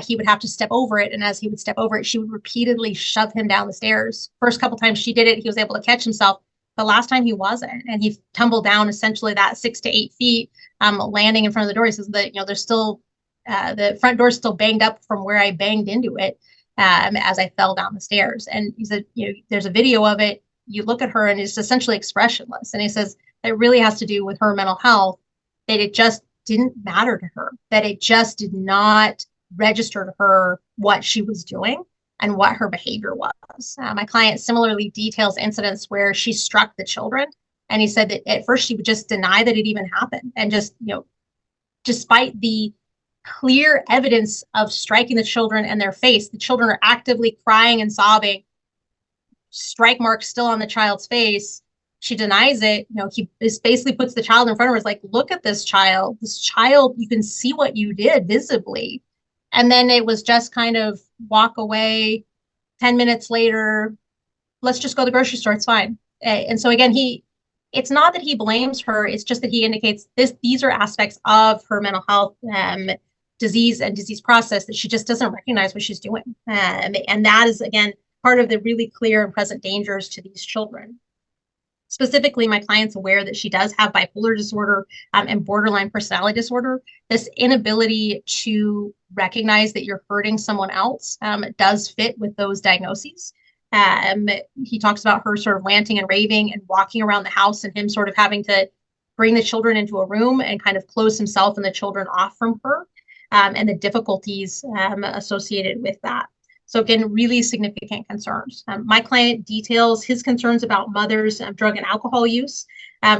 He would have to step over it. And as he would step over it, she would repeatedly shove him down the stairs. First couple times she did it, he was able to catch himself. The last time he wasn't. And he tumbled down essentially that 6 to 8 feet, landing in front of the door. He says that, there's still, the front door is still banged up from where I banged into it as I fell down the stairs. And he said, there's a video of it. You look at her and it's essentially expressionless. And he says that really has to do with her mental health, that it just didn't matter to her, that it just did not register to her what she was doing and what her behavior was. My client similarly details incidents where she struck the children. And he said that at first she would just deny that it even happened. And just, despite the clear evidence of striking the children in their face, the children are actively crying and sobbing, strike marks still on the child's face. She denies it. He basically puts the child in front of her. Is like, look at this child, you can see what you did visibly. And then it was just kind of walk away. 10 minutes later, let's just go to the grocery store. It's fine. And so again, it's not that he blames her. It's just that he indicates these are aspects of her mental health disease and disease process that she just doesn't recognize what she's doing. And that is, again, part of the really clear and present dangers to these children. Specifically, my client's aware that she does have bipolar disorder and borderline personality disorder. This inability to recognize that you're hurting someone else does fit with those diagnoses. He talks about her sort of ranting and raving and walking around the house and him sort of having to bring the children into a room and kind of close himself and the children off from her, and the difficulties associated with that. So again, really significant concerns. My client details his concerns about mother's drug and alcohol use.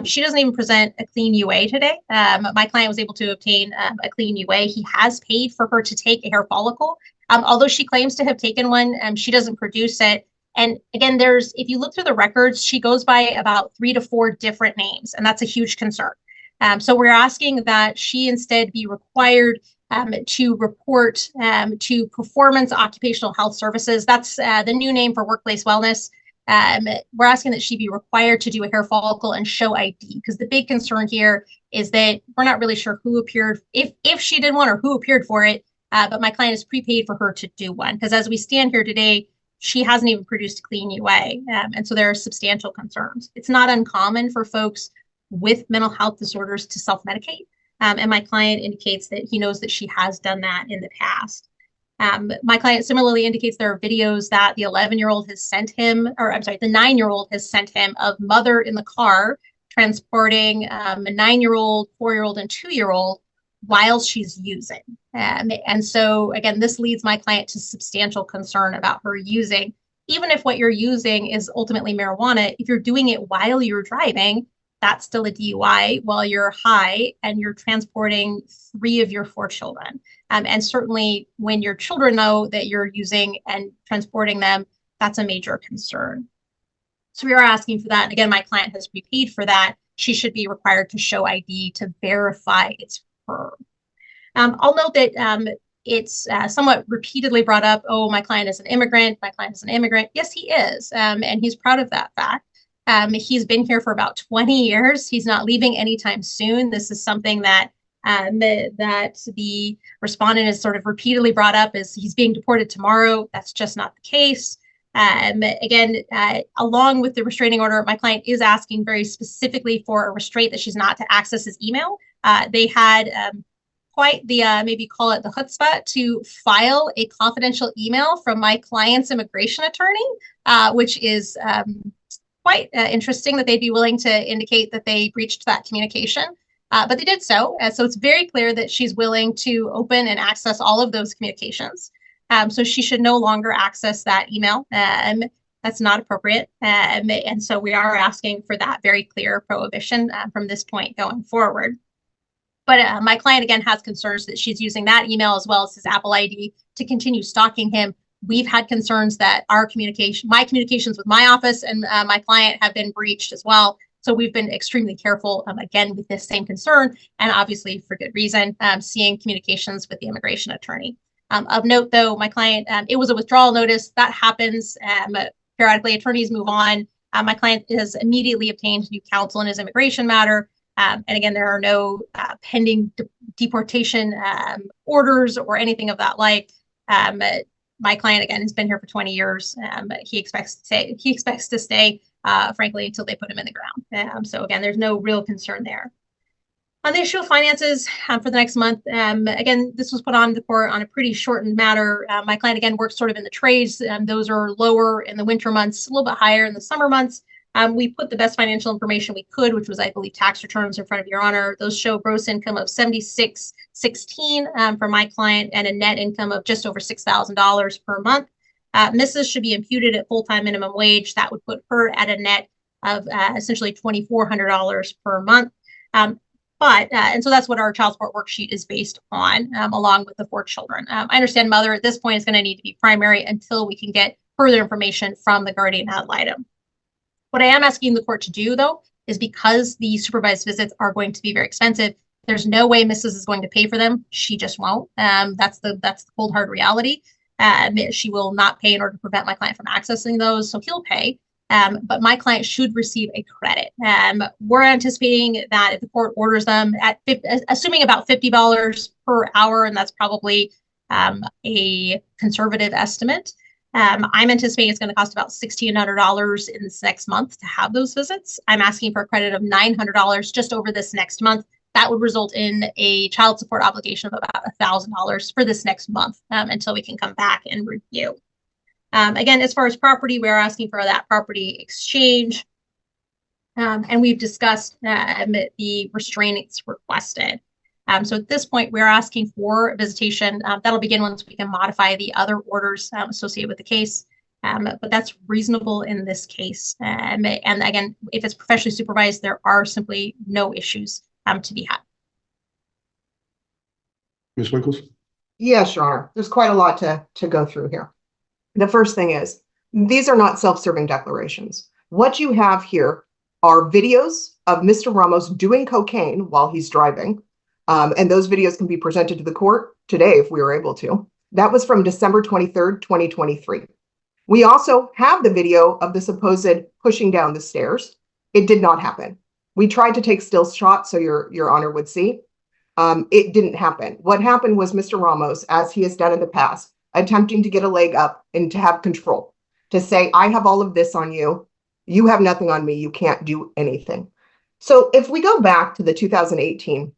She doesn't even present a clean UA today. My client was able to obtain a clean UA. He has paid for her to take a hair follicle. Although she claims to have taken one, she doesn't produce it. And again, if you look through the records, she goes by about 3 to 4 different names, and that's a huge concern. So we're asking that she instead be required to report to Performance Occupational Health Services. That's the new name for workplace wellness. We're asking that she be required to do a hair follicle and show ID, because the big concern here is that we're not really sure who appeared, if she did one or who appeared for it, but my client is prepaid for her to do one, because as we stand here today, she hasn't even produced a clean UA. And so there are substantial concerns. It's not uncommon for folks with mental health disorders to self-medicate. And my client indicates that he knows that she has done that in the past. My client similarly indicates there are videos that the 11-year-old has sent him, or I'm sorry, the 9-year-old has sent him of mother in the car transporting a 9-year-old, 4-year-old, and 2-year-old while she's using. And so again, this leads my client to substantial concern about her using. Even if what you're using is ultimately marijuana, if you're doing it while you're driving, that's still a DUI while you're high and you're transporting 3 of your 4 children. And certainly when your children know that you're using and transporting them, that's a major concern. So we are asking for that. And again, my client has prepaid for that. She should be required to show ID to verify it's her. I'll note that it's somewhat repeatedly brought up, oh, my client is an immigrant. My client is an immigrant. Yes, he is. And he's proud of that fact. He's been here for about 20 years. He's not leaving anytime soon. This is something that that the respondent has sort of repeatedly brought up, is he's being deported tomorrow. That's just not the case. Again, along with the restraining order, my client is asking very specifically for a restraint that she's not to access his email. They had quite the, maybe call it the chutzpah, to file a confidential email from my client's immigration attorney, which is quite interesting that they'd be willing to indicate that they breached that communication. But they did so. So it's very clear that she's willing to open and access all of those communications. So she should no longer access that email. That's not appropriate. And so we are asking for that very clear prohibition from this point going forward. But my client, again, has concerns that she's using that email as well as his Apple ID to continue stalking him. We've had concerns that my communications with my office and my client have been breached as well. So we've been extremely careful, again, with this same concern, and obviously for good reason, seeing communications with the immigration attorney. Of note, though, my client, it was a withdrawal notice. That happens periodically. Attorneys move on. My client has immediately obtained new counsel in his immigration matter. And again, there are no pending deportation orders or anything of that like. My client, again, has been here for 20 years. He expects to stay, frankly, until they put him in the ground. So again, there's no real concern there. On the issue of finances for the next month, again, this was put on the court on a pretty shortened matter. My client, again, works sort of in the trades. Those are lower in the winter months, a little bit higher in the summer months. We put the best financial information we could, which was, I believe, tax returns in front of Your Honor. Those show gross income of $76,616 for my client and a net income of just over $6,000 per month. Mrs. should be imputed at full-time minimum wage. That would put her at a net of essentially $2,400 per month. And so that's what our child support worksheet is based on, along with the 4 children. I understand mother at this point is going to need to be primary until we can get further information from the guardian ad litem. What I am asking the court to do, though, is because the supervised visits are going to be very expensive, there's no way Mrs. is going to pay for them. She just won't. That's the cold hard reality. She will not pay in order to prevent my client from accessing those, so he'll pay. But my client should receive a credit. We're anticipating that if the court orders them at assuming about $50 per hour, and that's probably a conservative estimate. I'm anticipating it's going to cost about $1,600 in this next month to have those visits. I'm asking for a credit of $900 just over this next month. That would result in a child support obligation of about $1,000 for this next month until we can come back and review. Again, as far as property, we're asking for that property exchange. And we've discussed the restraints requested. So at this point, we're asking for visitation. That'll begin once we can modify the other orders associated with the case. But that's reasonable in this case. And again, if it's professionally supervised, there are simply no issues to be had. Ms. Winkles? Yes, Your Honor. There's quite a lot to go through here. The first thing is, these are not self-serving declarations. What you have here are videos of Mr. Ramos doing cocaine while he's driving. And those videos can be presented to the court today if we were able to. That was from December 23rd, 2023. We also have the video of the supposed pushing down the stairs. It did not happen. We tried to take still shots so Your Honor would see. It didn't happen. What happened was Mr. Ramos, as he has done in the past, attempting to get a leg up and to have control, to say, I have all of this on you. You have nothing on me. You can't do anything. So if we go back to the 2018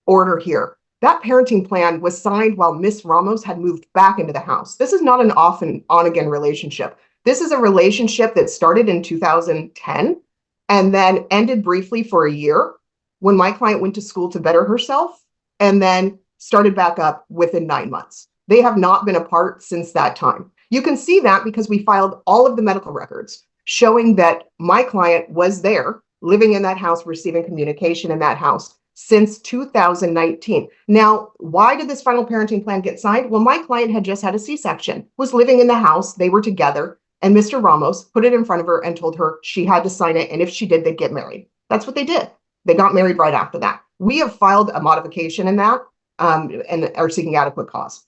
order here, that parenting plan was signed while Miss Ramos had moved back into the house. This is not an off and on again relationship. This is a relationship that started in 2010 and then ended briefly for a year when my client went to school to better herself and then started back up within 9 months. They have not been apart since that time. You can see that because we filed all of the medical records showing that my client was there living in that house, receiving communication in that house since 2019. Now, why did this final parenting plan get signed? Well, my client had just had a C-section, was living in the house, they were together, and Mr. Ramos put it in front of her and told her she had to sign it, and if she did, they'd get married. That's what they did. They got married right after that. We have filed a modification in that and are seeking adequate cause.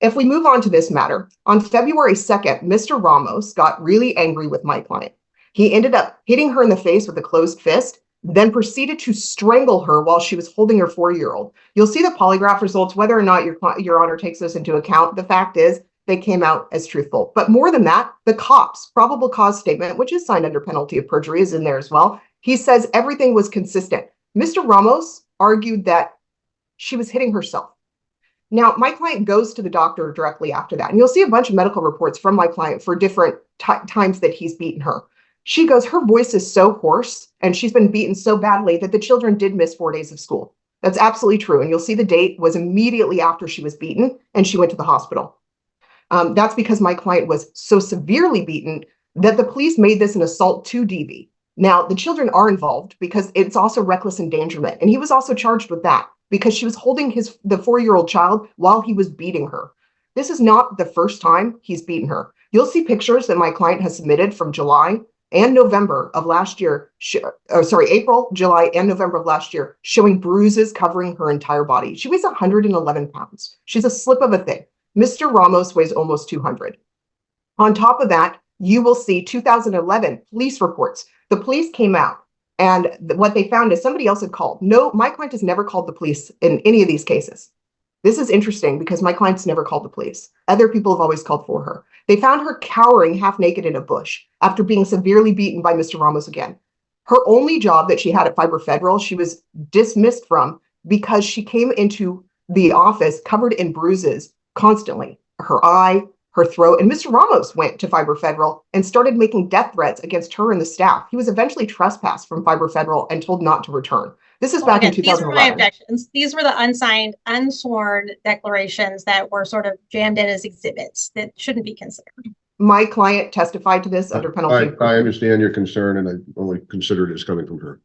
If we move on to this matter, on February 2nd, Mr. Ramos got really angry with my client. He ended up hitting her in the face with a closed fist, then proceeded to strangle her while she was holding her 4-year-old. You'll see the polygraph results, whether or not Your Honor takes this into account. The fact is they came out as truthful. But more than that, the cops' probable cause statement, which is signed under penalty of perjury, is in there as well. He says everything was consistent. Mr. Ramos argued that she was hitting herself. Now, my client goes to the doctor directly after that, and you'll see a bunch of medical reports from my client for different times that he's beaten her. She goes, her voice is so hoarse, and she's been beaten so badly that the children did miss 4 days of school. That's absolutely true, and you'll see the date was immediately after she was beaten, and she went to the hospital. That's because my client was so severely beaten that the police made this an assault to DV. Now, the children are involved because it's also reckless endangerment, and he was also charged with that because she was holding the 4-year-old child while he was beating her. This is not the first time he's beaten her. You'll see pictures that my client has submitted from July and November of last year, April, July, and November of last year, showing bruises covering her entire body. She weighs 111 pounds. She's a slip of a thing. Mr. Ramos weighs almost 200. On top of that, you will see 2011 police reports. The police came out, and what they found is somebody else had called. No, my client has never called the police in any of these cases. This is interesting because my client's never called the police. Other people have always called for her. They found her cowering half naked in a bush after being severely beaten by Mr. Ramos again. Her only job that she had at Fiber Federal, she was dismissed from because she came into the office covered in bruises constantly. Her eye, her throat, and Mr. Ramos went to Fiber Federal and started making death threats against her and the staff. He was eventually trespassed from Fiber Federal and told not to return. This is back in 2011. These were my objections. These were the unsigned, unsworn declarations that were sort of jammed in as exhibits that shouldn't be considered. My client testified to this under penalty. I understand your concern, and I only considered it as coming from her.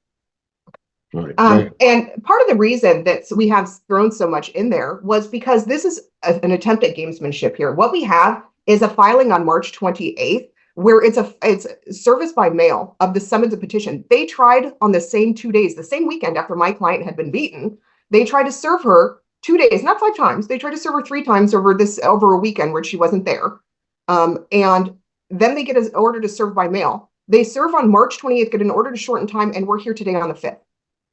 All right. And part of the reason that we have thrown so much in there was because this is an attempt at gamesmanship here. What we have is a filing on March 28th where it's service by mail of the summons and petition. They tried on the same 2 days, the same weekend after my client had been beaten, they tried to serve her 2 days, not 5 times. They tried to serve her 3 times over a weekend where she wasn't there. And then they get an order to serve by mail. They serve on March 28th, get an order to shorten time, and we're here today on the 5th.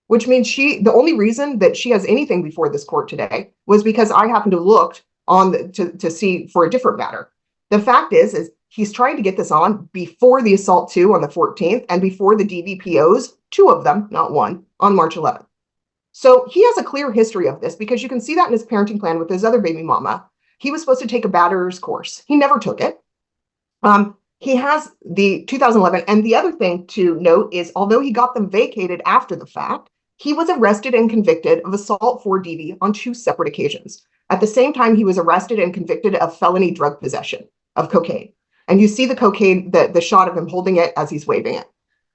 Which means the only reason that she has anything before this court today was because I happened to look on to see for a different matter. The fact is he's trying to get this on before the assault 2 on the 14th and before the DVPOs, 2 of them, not 1, on March 11th. So he has a clear history of this because you can see that in his parenting plan with his other baby mama. He was supposed to take a batterer's course. He never took it. He has the 2011. And the other thing to note is, although he got them vacated after the fact, He was arrested and convicted of assault 4DV on 2 separate occasions. At the same time, he was arrested and convicted of felony drug possession of cocaine. And you see the cocaine, the shot of him holding it as he's waving it.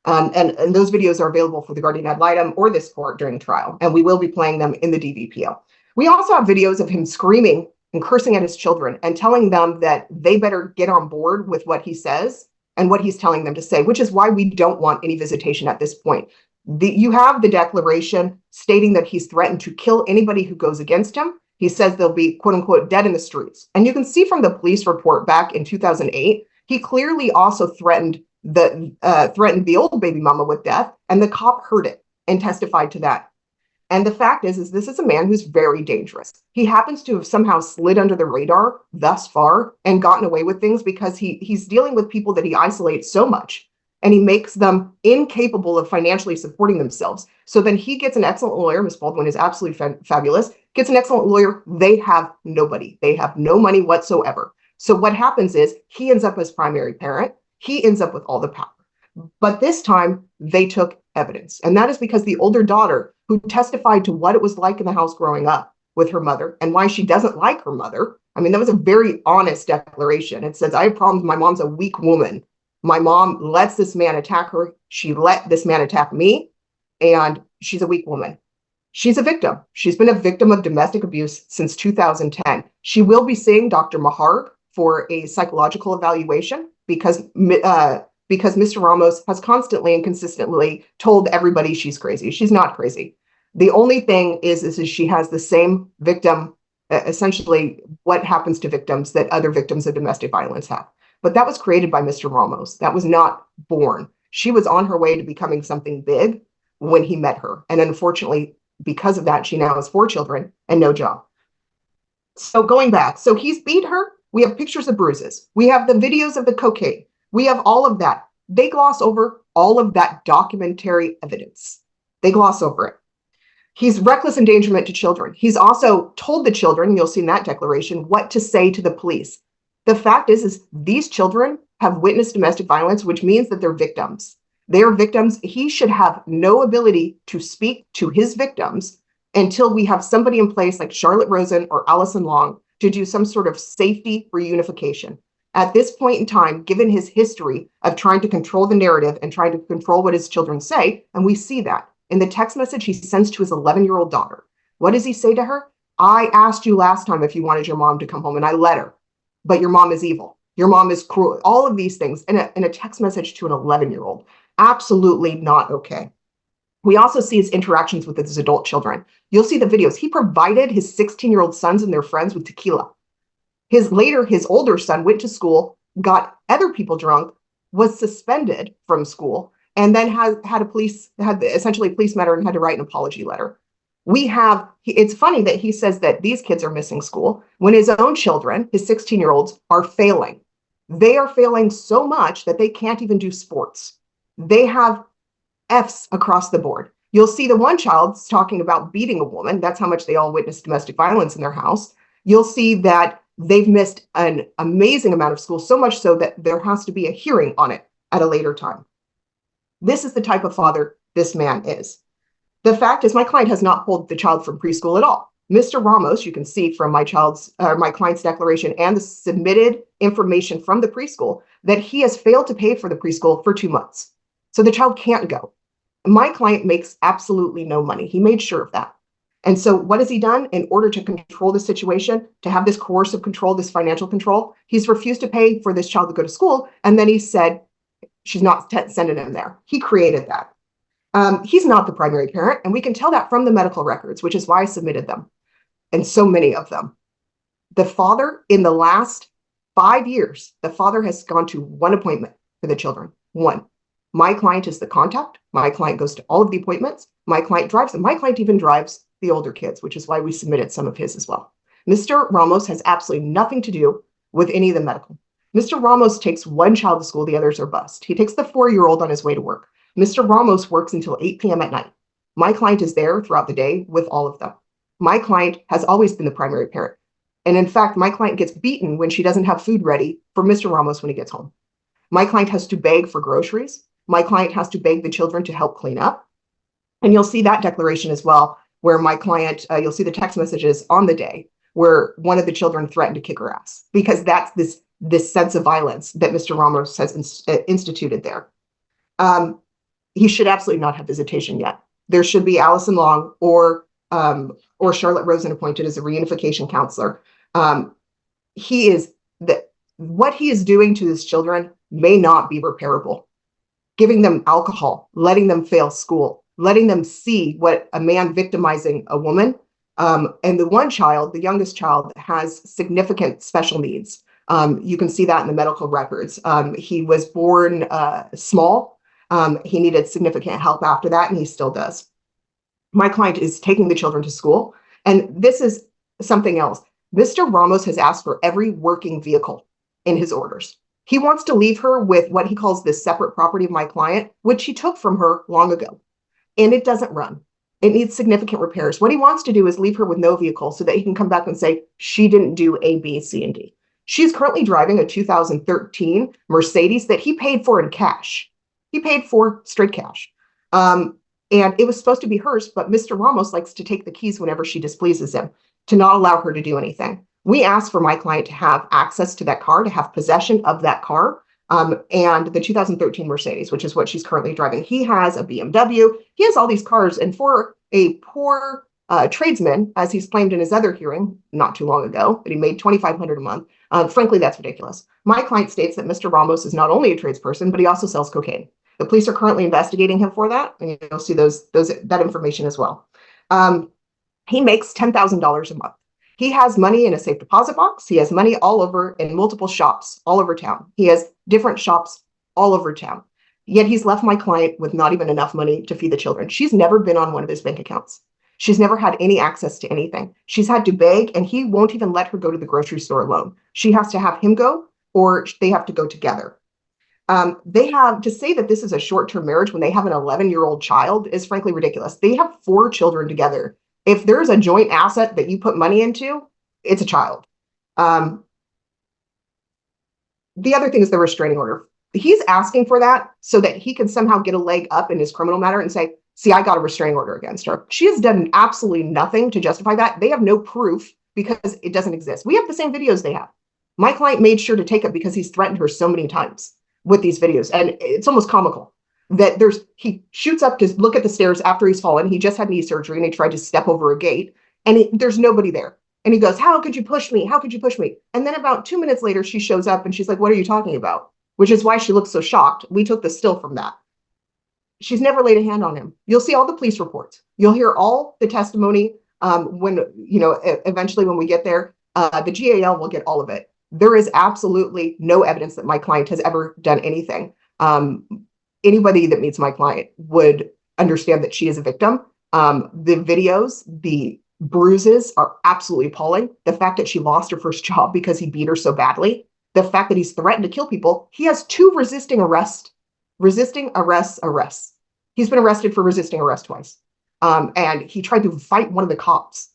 And those videos are available for the guardian ad litem or this court during trial, and we will be playing them in the DVPO. We also have videos of him screaming and cursing at his children and telling them that they better get on board with what he says and what he's telling them to say, which is why we don't want any visitation at this point. You have the declaration stating that he's threatened to kill anybody who goes against him. He says they'll be, quote unquote, dead in the streets. And you can see from the police report back in 2008, he clearly also threatened the old baby mama with death, and the cop heard it and testified to that. And the fact is this is a man who's very dangerous. He happens to have somehow slid under the radar thus far and gotten away with things because he's dealing with people that he isolates so much, and he makes them incapable of financially supporting themselves. So then he gets an excellent lawyer. Ms. Baldwin is absolutely fabulous, gets an excellent lawyer. They have nobody. They have no money whatsoever. So what happens is he ends up as primary parent. He ends up with all the power. But this time they took evidence. And that is because the older daughter, who testified to what it was like in the house growing up with her mother and why she doesn't like her mother. I mean, that was a very honest declaration. It says, I have problems. My mom's a weak woman. My mom lets this man attack her. She let this man attack me. And she's a weak woman. She's a victim. She's been a victim of domestic abuse since 2010. She will be seeing Dr. Mahar for a psychological evaluation because Mr. Ramos has constantly and consistently told everybody she's crazy. She's not crazy. The only thing is she has the same victim, essentially what happens to victims that other victims of domestic violence have. But that was created by Mr. Ramos. That was not born. She was on her way to becoming something big when he met her. And unfortunately, because of that, she now has 4 children and no job. So going back, so he's beat her. We have pictures of bruises. We have the videos of the cocaine. We have all of that. They gloss over all of that documentary evidence. They gloss over it. He's reckless endangerment to children. He's also told the children, you'll see in that declaration, what to say to the police. The fact is these children have witnessed domestic violence, which means that they're victims. They are victims. He should have no ability to speak to his victims until we have somebody in place like Charlotte Rosen or Allison Long to do some sort of safety reunification. At this point in time, given his history of trying to control the narrative and trying to control what his children say, and we see that in the text message he sends to his 11-year-old daughter. What does he say to her? I asked you last time if you wanted your mom to come home, and I let her, but your mom is evil. Your mom is cruel. All of these things in a text message to an 11-year-old. Absolutely not okay. We also see his interactions with his adult children. You'll see the videos. He provided his 16-year-old sons and their friends with tequila. His older son went to school, got other people drunk, was suspended from school, and then had essentially a police matter and had to write an apology letter. It's funny that he says that these kids are missing school when his own children, his 16-year-olds, are failing. They are failing so much that they can't even do sports. They have F's across the board. You'll see the one child's talking about beating a woman. That's how much they all witnessed domestic violence in their house. You'll see that they've missed an amazing amount of school, so much so that there has to be a hearing on it at a later time. This is the type of father this man is. The fact is my client has not pulled the child from preschool at all. Mr. Ramos, you can see from my client's declaration and the submitted information from the preschool that he has failed to pay for the preschool for 2 months. So the child can't go. My client makes absolutely no money. He made sure of that. And so what has he done in order to control the situation, to have this coercive control, this financial control? He's refused to pay for this child to go to school. And then he said, she's not sending him there. He created that. He's not the primary parent. And we can tell that from the medical records, which is why I submitted them. And so many of them. The father, in the last 5 years, the father has gone to 1 appointment for the children. 1. My client is the contact. My client goes to all of the appointments. My client drives them. My client even drives the older kids, which is why we submitted some of his as well. Mr. Ramos has absolutely nothing to do with any of the medical. Mr. Ramos takes one child to school, the others are bused. He takes the 4-year-old on his way to work. Mr. Ramos works until 8 p.m. at night. My client is there throughout the day with all of them. My client has always been the primary parent. And in fact, my client gets beaten when she doesn't have food ready for Mr. Ramos when he gets home. My client has to beg for groceries. My client has to beg the children to help clean up. And you'll see that declaration as well, where my client, you'll see the text messages on the day where one of the children threatened to kick her ass, because that's this sense of violence that Mr. Ramos has instituted there. He should absolutely not have visitation yet. There should be Allison Long or Charlotte Rosen appointed as a reunification counselor. What he is doing to his children may not be repairable. Giving them alcohol, letting them fail school, letting them see what a man victimizing a woman. And the one child, the youngest child, has significant special needs. You can see that in the medical records. He was born small. He needed significant help after that, and he still does. My client is taking the children to school. And this is something else. Mr. Ramos has asked for every working vehicle in his orders. He wants to leave her with what he calls the separate property of my client, which he took from her long ago. And it doesn't run. It needs significant repairs. What he wants to do is leave her with no vehicle so that he can come back and say, she didn't do A, B, C, and D. She's currently driving a 2013 Mercedes that he paid for in cash. He paid for straight cash. And it was supposed to be hers, but Mr. Ramos likes to take the keys whenever she displeases him, to not allow her to do anything. We asked for my client to have access to that car, to have possession of that car, and the 2013 Mercedes, which is what she's currently driving. He has a BMW. He has all these cars. And for a poor tradesman, as he's claimed in his other hearing not too long ago, that he made $2,500 a month, frankly, that's ridiculous. My client states that Mr. Ramos is not only a tradesperson, but he also sells cocaine. The police are currently investigating him for that, and you'll see that information as well. He makes $10,000 a month. He has money in a safe deposit box. He has money all over in multiple shops all over town. He has different shops all over town. Yet he's left my client with not even enough money to feed the children. She's never been on one of his bank accounts. She's never had any access to anything. She's had to beg, and he won't even let her go to the grocery store alone. She has to have him go, or they have to go together. They have to say that this is a short-term marriage when they have an 11-year-old child is frankly ridiculous. They have 4 children together. If there's a joint asset that you put money into, it's a child. The other thing is the restraining order. He's asking for that so that he can somehow get a leg up in his criminal matter and say, see, I got a restraining order against her. She has done absolutely nothing to justify that. They have no proof because it doesn't exist. We have the same videos they have. My client made sure to take it because he's threatened her so many times with these videos. And it's almost comical that he shoots up to look at the stairs after he's fallen. He just had knee surgery and he tried to step over a gate and there's nobody there. And he goes, how could you push me? How could you push me? And then about 2 minutes later, she shows up and she's like, what are you talking about? Which is why she looks so shocked. We took the still from that. She's never laid a hand on him. You'll see all the police reports. You'll hear all the testimony eventually when we get there. The GAL will get all of it. There is absolutely no evidence that my client has ever done anything. Anybody that meets my client would understand that she is a victim. The videos, the bruises are absolutely appalling. The fact that she lost her first job because he beat her so badly. The fact that he's threatened to kill people. He has 2 resisting arrests. He's been arrested for resisting arrest twice. And he tried to fight one of the cops.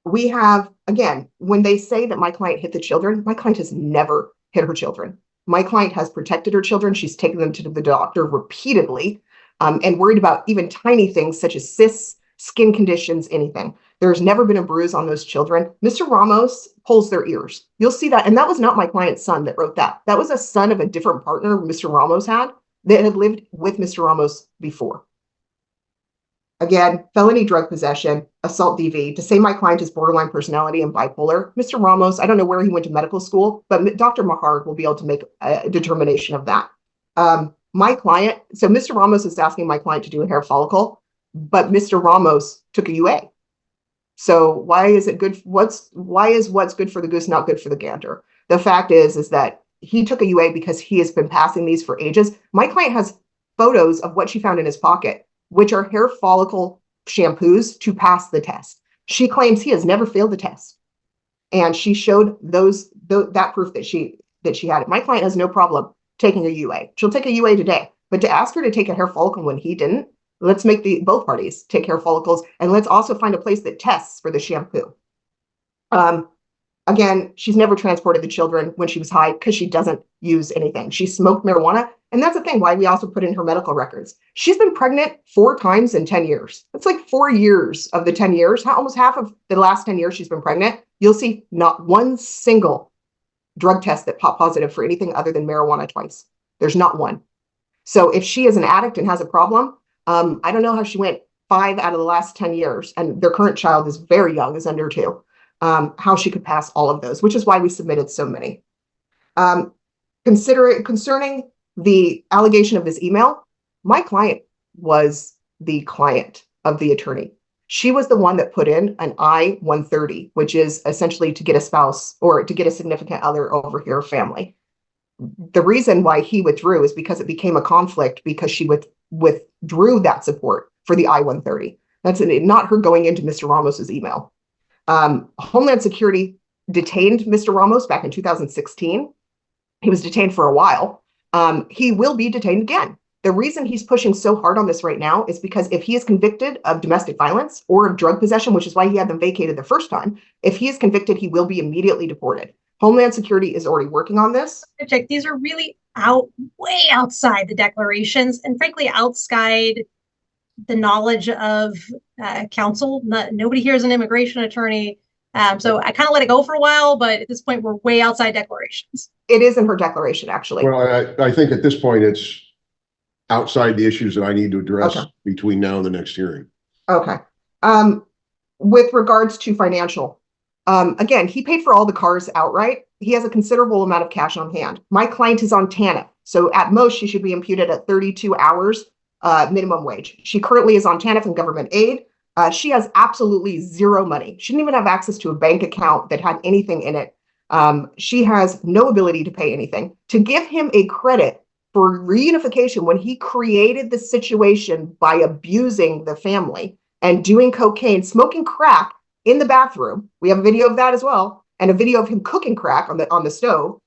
We have, again, when they say that my client hit the children, my client has never hit her children. My client has protected her children. She's taken them to the doctor repeatedly and worried about even tiny things such as cysts, skin conditions, anything. There's never been a bruise on those children. Mr. Ramos pulls their ears. You'll see that. And that was not my client's son that wrote that. That was a son of a different partner Mr. Ramos had that had lived with Mr. Ramos before. Again, felony drug possession, assault DV, to say my client is borderline personality and bipolar. Mr. Ramos, I don't know where he went to medical school, but Dr. Mahar will be able to make a determination of that. My client, so Mr. Ramos is asking my client to do a hair follicle, but Mr. Ramos took a UA. So why is it good? What's good for the goose not good for the gander? The fact is that he took a UA because he has been passing these for ages. My client has photos of what she found in his pocket, which are hair follicle shampoos to pass the test. She claims he has never failed the test. And she showed that proof that she had it. My client has no problem taking a UA. She'll take a UA today, but to ask her to take a hair follicle when he didn't, let's make both parties take hair follicles, and let's also find a place that tests for the shampoo. Again, she's never transported the children when she was high because she doesn't use anything. She smoked marijuana. And that's the thing why we also put in her medical records. She's been pregnant 4 times in 10 years. That's like 4 years of the 10 years, almost half of the last 10 years she's been pregnant. You'll see not one single drug test that popped positive for anything other than marijuana twice. There's not one. So if she is an addict and has a problem, I don't know how she went 5 out of the last 10 years, and their current child is very young, is under 2. How she could pass all of those, which is why we submitted so many. Concerning the allegation of this email, my client was the client of the attorney. She was the one that put in an I-130, which is essentially to get a spouse or to get a significant other over here family. The reason why he withdrew is because it became a conflict because she withdrew that support for the I-130. That's not her going into Mr. Ramos's email. Homeland Security detained Mr. Ramos back in 2016. He was detained for a while. He will be detained again. The reason he's pushing so hard on this right now is because if he is convicted of domestic violence or of drug possession, which is why he had them vacated the first time, if he is convicted, he will be immediately deported. Homeland Security is already working on this. These are really way outside the declarations and frankly outside the knowledge of counsel. Nobody here is an immigration attorney. So I kind of let it go for a while, but at this point, we're way outside declarations. It is in her declaration, actually. Well, I think at this point, it's outside the issues that I need to address between now and the next hearing. Okay. With regards to financial, again, he paid for all the cars outright. He has a considerable amount of cash on hand. My client is on TANF. So at most, she should be imputed at 32 hours minimum wage. She currently is on TANF and government aid. She has absolutely zero money. She didn't even have access to a bank account that had anything in it. She has no ability to pay anything. To give him a credit for reunification when he created the situation by abusing the family and doing cocaine, smoking crack in the bathroom, we have a video of that as well, and a video of him cooking crack on the stove,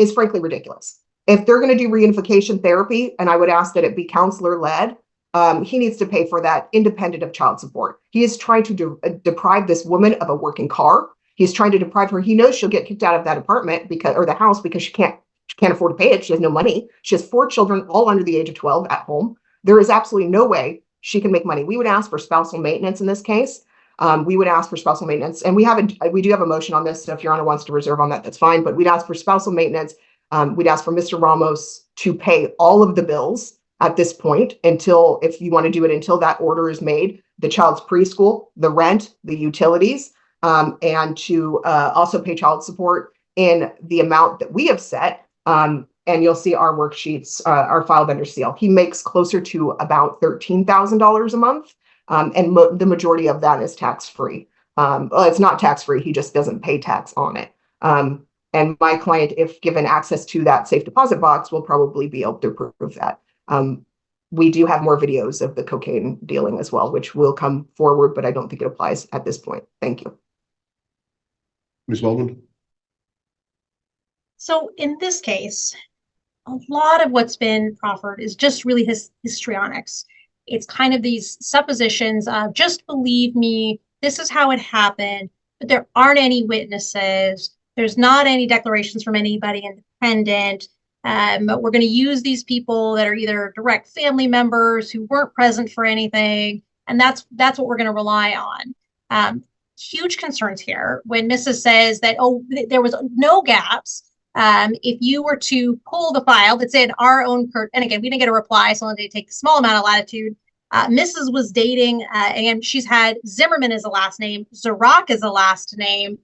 is frankly ridiculous. If they're going to do reunification therapy, and I would ask that it be counselor-led, he needs to pay for that independent of child support. He is trying to deprive this woman of a working car. He's trying to deprive her. He knows she'll get kicked out of that apartment or the house because she can't afford to pay it. She has no money. She has 4 children, all under the age of 12 at home. There is absolutely no way she can make money. We would ask for spousal maintenance in this case. We would ask for spousal maintenance, and we do have a motion on this. So if Your Honor wants to reserve on that, that's fine. But we'd ask for spousal maintenance. We'd ask for Mr. Ramos to pay all of the bills at this point if you want to do it until that order is made, the child's preschool, the rent, the utilities, and to also pay child support in the amount that we have set. And you'll see our worksheets are filed under seal. He makes closer to about $13,000 a month. And the majority of that is tax-free. Well, it's not tax-free. He just doesn't pay tax on it. And my client, if given access to that safe deposit box, will probably be able to prove that. We do have more videos of the cocaine dealing as well, which will come forward, but I don't think it applies at this point. Thank you. Ms. Baldwin? So in this case, a lot of what's been proffered is just really histrionics. It's kind of these suppositions of just believe me, this is how it happened, but there aren't any witnesses. There's not any declarations from anybody independent. But we're going to use these people that are either direct family members who weren't present for anything. And that's what we're going to rely on. Huge concerns here when Mrs. says that, there was no gaps. If you were to pull the file that's in our own, and again, we didn't get a reply, so they take a small amount of latitude. Mrs. was dating, and she's had Zimmerman as a last name, Zarak as a last name,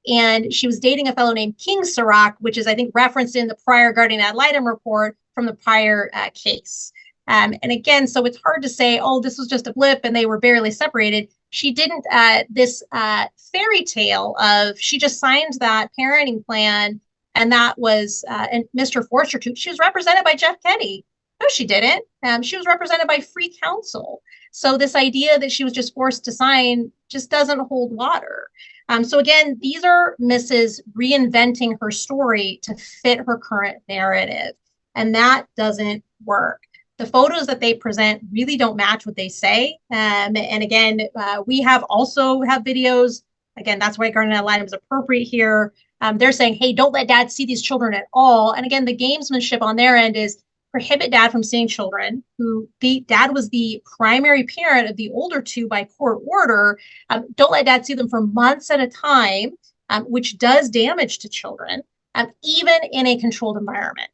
and she was dating a fellow named King Sarak, which is, I think, referenced in the prior guardian ad litem report from the prior case. And again, so it's hard to say, this was just a blip and they were barely separated. She didn't, this fairy tale of she just signed that parenting plan, and that was, and Mr. Forster, too, she was represented by Jeff Kenny. No, she didn't. She was represented by free counsel. So this idea that she was just forced to sign just doesn't hold water. So again, these are Mrs. reinventing her story to fit her current narrative, and that doesn't work. The photos that they present really don't match what they say. And again, we also have videos Again, that's why guardian ad litem is appropriate here. They're saying, hey, don't let dad see these children at all. And again, the gamesmanship on their end is prohibit dad from seeing children who the dad was the primary parent of the older two by court order. Don't let dad see them for months at a time, which does damage to children, even in a controlled environment.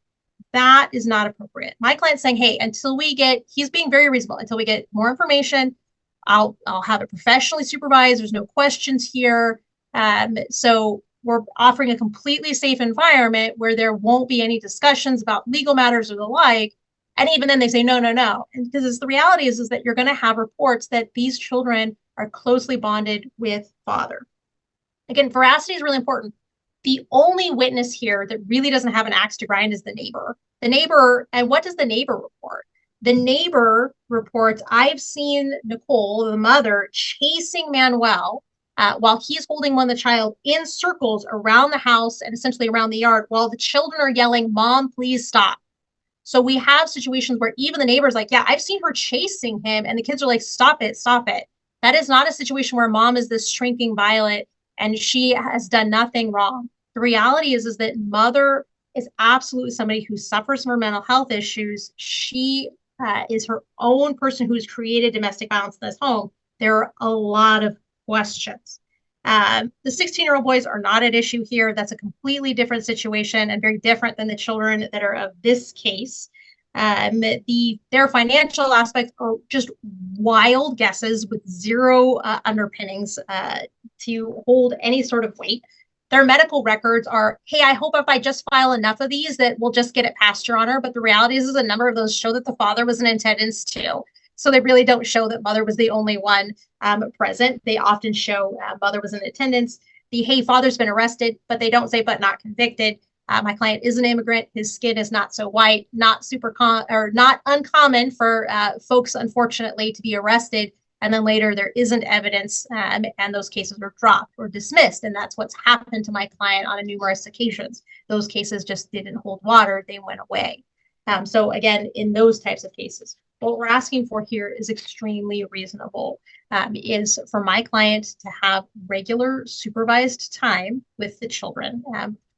That is not appropriate. My client's saying, hey, he's being very reasonable, until we get more information, I'll have it professionally supervised. There's no questions here. So we're offering a completely safe environment where there won't be any discussions about legal matters or the like. And even then they say, no. And because the reality is that you're going to have reports that these children are closely bonded with father. Again, veracity is really important. The only witness here that really doesn't have an axe to grind is the neighbor. And what does the neighbor report? The neighbor reports, I've seen Nicole, the mother, chasing Manuel while he's holding the child in circles around the house and essentially around the yard while the children are yelling, Mom, please stop. So we have situations where even the neighbor's like, yeah, I've seen her chasing him. And the kids are like, stop it. That is not a situation where mom is this shrinking violet and she has done nothing wrong. The reality is that mother is absolutely somebody who suffers from mental health issues. She is her own person who's created domestic violence in this home. There are a lot of questions. The 16-year-old boys are not at issue here. That's a completely different situation and very different than the children that are of this case. Their financial aspects are just wild guesses with zero underpinnings to hold any sort of weight. Their medical records are, hey, I hope if I just file enough of these that we'll just get it passed, Your Honor. But the reality is a number of those show that the father was in attendance too. So they really don't show that mother was the only one present. They often show mother was in attendance. Hey, father's been arrested, but they don't say but not convicted. My client is an immigrant. His skin is not so white, not uncommon for folks, unfortunately, to be arrested. And then later there isn't evidence and those cases are dropped or dismissed. And that's what's happened to my client on numerous occasions. Those cases just didn't hold water. They went away. So again, in those types of cases, what we're asking for here is extremely reasonable, is for my client to have regular supervised time with the children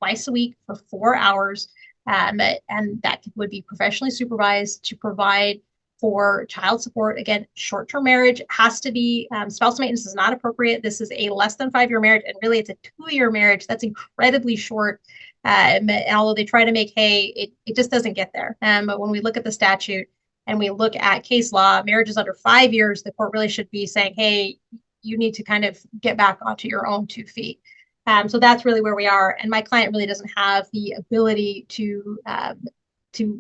twice a week for 4 hours. And that would be professionally supervised to provide for child support. Again, short-term marriage has to be, spousal maintenance is not appropriate. This is a less than 5-year marriage, and really it's a 2-year marriage. That's incredibly short. And although they try to make hay, it just doesn't get there. But when we look at the statute and we look at case law, marriages under 5 years, the court really should be saying, hey, you need to kind of get back onto your own 2 feet. So that's really where we are. And my client really doesn't have the ability to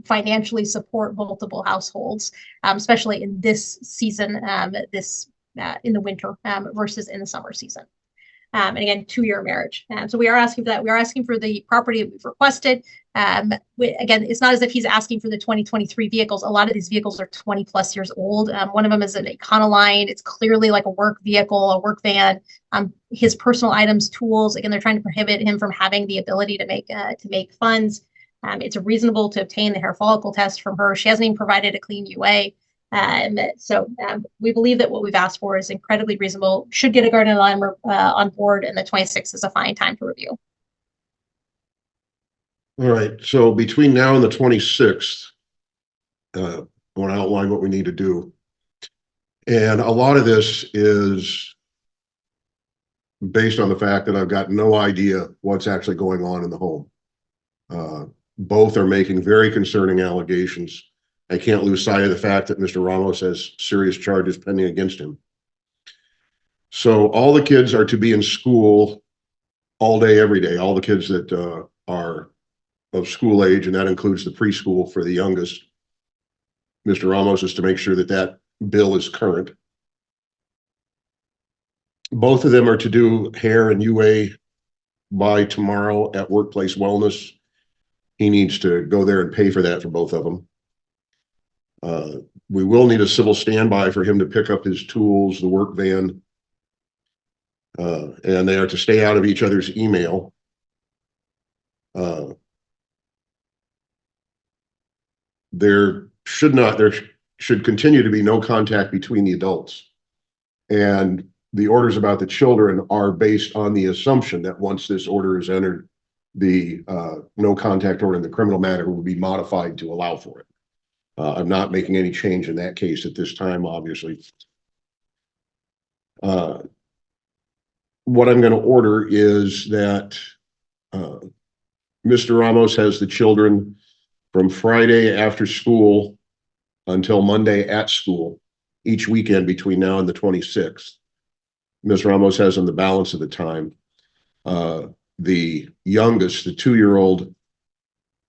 financially support multiple households, especially in this season, in the winter versus in the summer season. And again, 2-year marriage. So we are asking for that. We are asking for the property that we've requested. Again, it's not as if he's asking for the 2023 vehicles. A lot of these vehicles are 20 plus years old. One of them is an Econoline. It's clearly like a work vehicle, a work van. His personal items, tools. Again, they're trying to prohibit him from having the ability to make funds. It's reasonable to obtain the hair follicle test from her. She hasn't even provided a clean UA. So we believe that what we've asked for is incredibly reasonable, should get a guardian ad litem on board, and the 26th is a fine time to review. All right, so between now and the 26th, I want to outline what we need to do. And a lot of this is based on the fact that I've got no idea what's actually going on in the home. Both are making very concerning allegations. I can't lose sight of the fact that Mr. Ramos has serious charges pending against him. So all the kids are to be in school all day, every day. All the kids that are of school age, and that includes the preschool for the youngest. Mr. Ramos is to make sure that that bill is current. Both of them are to do hair and UA by tomorrow at Workplace Wellness. He needs to go there and pay for that for both of them. We will need a civil standby for him to pick up his tools, the work van, and they are to stay out of each other's email. There should continue to be no contact between the adults. And the orders about the children are based on the assumption that once this order is entered, the no contact order in the criminal matter will be modified to allow for it. I'm not making any change in that case at this time, obviously. What I'm going to order is that Mr. Ramos has the children from Friday after school until Monday at school, each weekend between now and the 26th. Ms. Ramos has them the balance of the time. The youngest, the 2-year-old,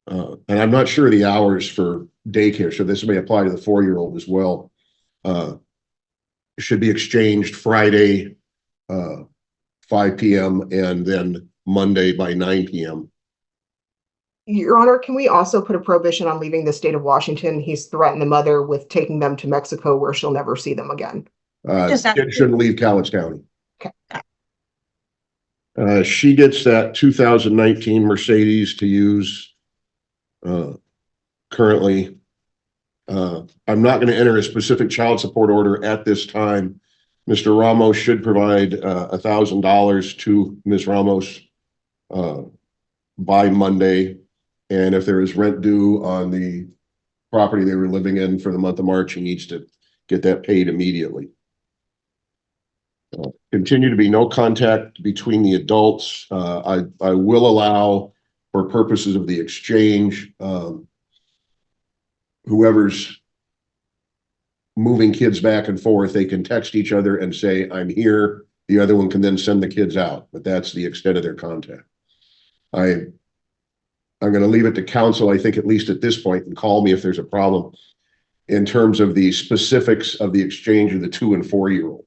and I'm not sure the hours for daycare, so this may apply to the 4-year-old as well, should be exchanged Friday, 5 p.m. and then Monday by 9 p.m. Your Honor, can we also put a prohibition on leaving the state of Washington? He's threatened the mother with taking them to Mexico where she'll never see them again. Kid shouldn't leave Cowlitz County. Okay. She gets that 2019 Mercedes to use currently. I'm not going to enter a specific child support order at this time. Mr. Ramos should provide $1,000 to Ms. Ramos by Monday. And if there is rent due on the property they were living in for the month of March, he needs to get that paid immediately. Continue to be no contact between the adults. I will allow, for purposes of the exchange, whoever's moving kids back and forth, they can text each other and say, I'm here. The other one can then send the kids out, but that's the extent of their contact. I'm going to leave it to counsel, I think, at least at this point, and call me if there's a problem in terms of the specifics of the exchange of the 2- and 4-year-old.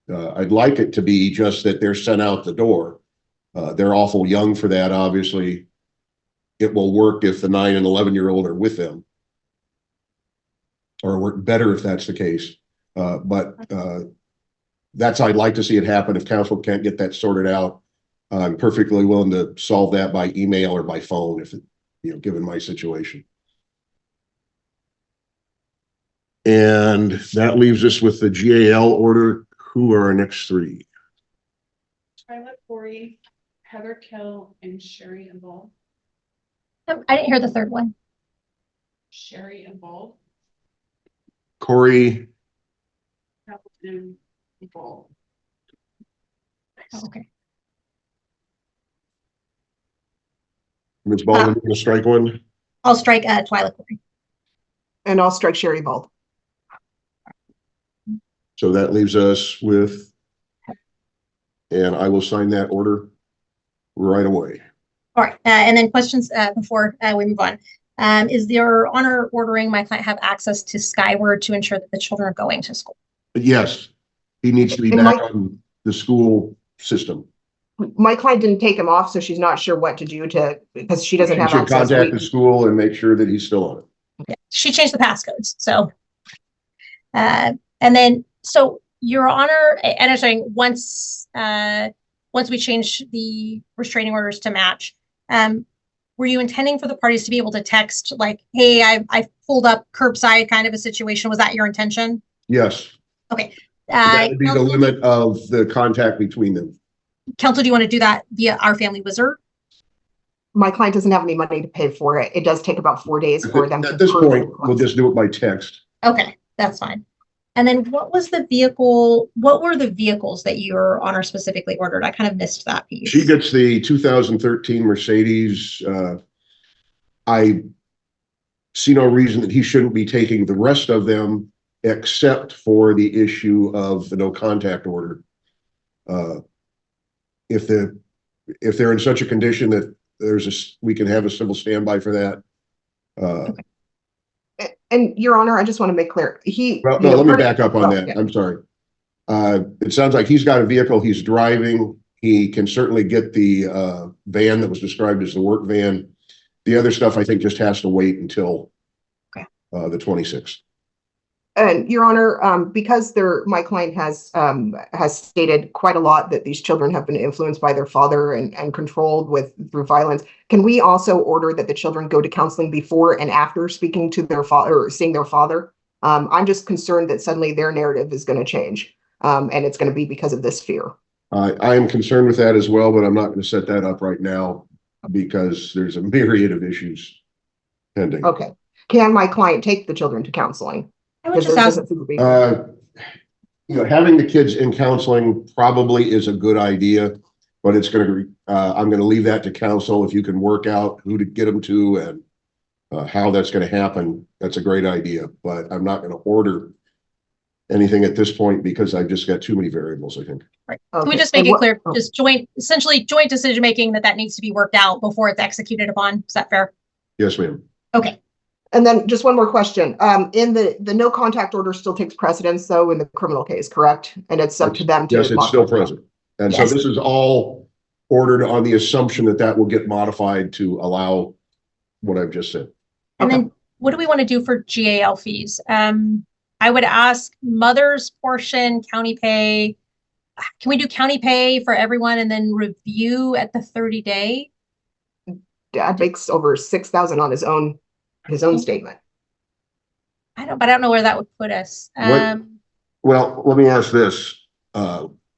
I'd like it to be just that they're sent out the door. They're awful young for that, obviously. It will work if the 9- and 11-year-old are with them, or work better if that's the case. But I'd like to see it happen. If counsel can't get that sorted out, I'm perfectly willing to solve that by email or by phone, if it, given my situation. And that leaves us with the GAL order. Who are our next 3? Twyla Corey, Heather Kell, and Sherry Involved. I didn't hear the third one. Sherry Involved. Corey. Hamilton Involved. Oh, okay. Ms. Baldwin, going to strike one? I'll strike Twyla Corey. And I'll strike Sherry Bald. So that leaves us with, and I will sign that order right away. All right, and then questions before we move on. Is your honor ordering my client have access to Skyward to ensure that the children are going to school? Yes, he needs to be back on the school system. My client didn't take him off, so she's not sure what to do because she doesn't have access. Contact the school and make sure that he's still on it. Yeah, she changed the passcodes, so. And then, so your honor, and I'm saying once we change the restraining orders to match, were you intending for the parties to be able to text like, hey, I pulled up curbside kind of a situation? Was that your intention? Yes. Okay. That would be the limit of the contact between them. Counsel, do you want to do that via Our Family Wizard? My client doesn't have any money to pay for it. It does take about 4 days for them to. At this point, we'll just do it by text. Okay, that's fine. And then what were the vehicles that your honor specifically ordered? I kind of missed that piece. She gets the 2013 Mercedes. I see no reason that he shouldn't be taking the rest of them, except for the issue of the no contact order. If they're in such a condition that we can have a civil standby for that. Okay. And your honor, I just want to make clear, let me back up on that. Yeah. I'm sorry. It sounds like he's got a vehicle he's driving. He can certainly get the van that was described as the work van. The other stuff, I think, just has to wait until the 26th. And your honor, because my client has stated quite a lot that these children have been influenced by their father and controlled through violence. Can we also order that the children go to counseling before and after speaking to their father or seeing their father? I'm just concerned that suddenly their narrative is going to change. And it's going to be because of this fear. I am concerned with that as well, but I'm not going to set that up right now because there's a myriad of issues pending. Okay. Can my client take the children to counseling? I would just ask, Having the kids in counseling probably is a good idea, but it's going to, I'm going to leave that to counsel. If you can work out who to get them to and how that's going to happen, that's a great idea, but I'm not going to order anything at this point because I've just got too many variables, I think. right. Can we just make it clear, just essentially joint decision-making that needs to be worked out before it's executed upon? Is that fair? Yes, ma'am. Okay. And then just one more question. In the no contact order still takes precedence though in the criminal case, correct? And it's up to them to. Yes, it's still present. And Yes. so this is all ordered on the assumption that that will get modified to allow what I've just said. And then what do we want to do for GAL fees? I would ask mother's portion, county pay. Can we do county pay for everyone and then review at the 30-day? Dad makes over 6,000 on his own statement. I don't know where that would put us. Well, let me ask this.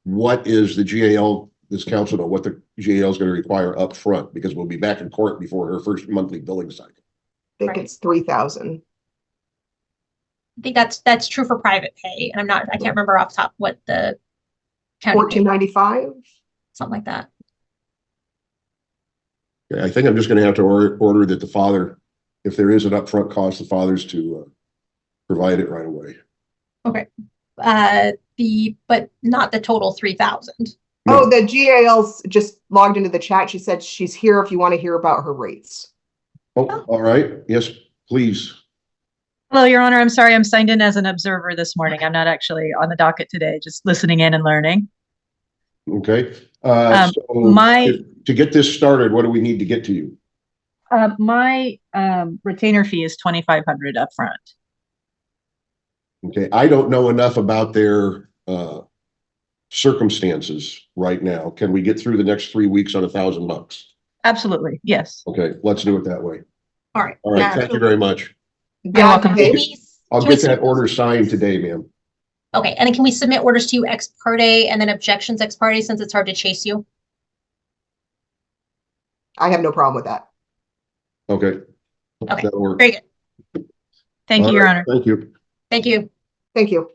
What is the GAL, this council know what the GAL is going to require up front? Because we'll be back in court before her first monthly billing cycle. I think it's 3,000. I think that's true for private pay. And I can't remember off the top what the county pay, $1,495. something like that. Okay, I think I'm just going to have to order that the father, if there is an upfront cost, the father's to provide it right away. Okay. But not the total 3,000. No. Oh, the GAL's just logged into the chat. She said she's here if you want to hear about her rates. Oh, all right. Yes, please. Hello, Your Honor. I'm sorry. I'm signed in as an observer this morning. I'm not actually on the docket today, just listening in and learning. Okay. To get this started, what do we need to get to you? My retainer fee is $2,500 up front. Okay. I don't know enough about their circumstances right now. Can we get through the next 3 weeks on $1,000? Absolutely. Yes. Okay. Let's do it that way. All right. All right. Thank you very much. You're welcome. I'll get that order signed today, ma'am. Okay. And then can we submit orders to you ex parte and then objections ex parte since it's hard to chase you? I have no problem with that. Okay. Okay. That'll work. Very good. Thank you, Your Honor. Thank you. Thank you. Thank you.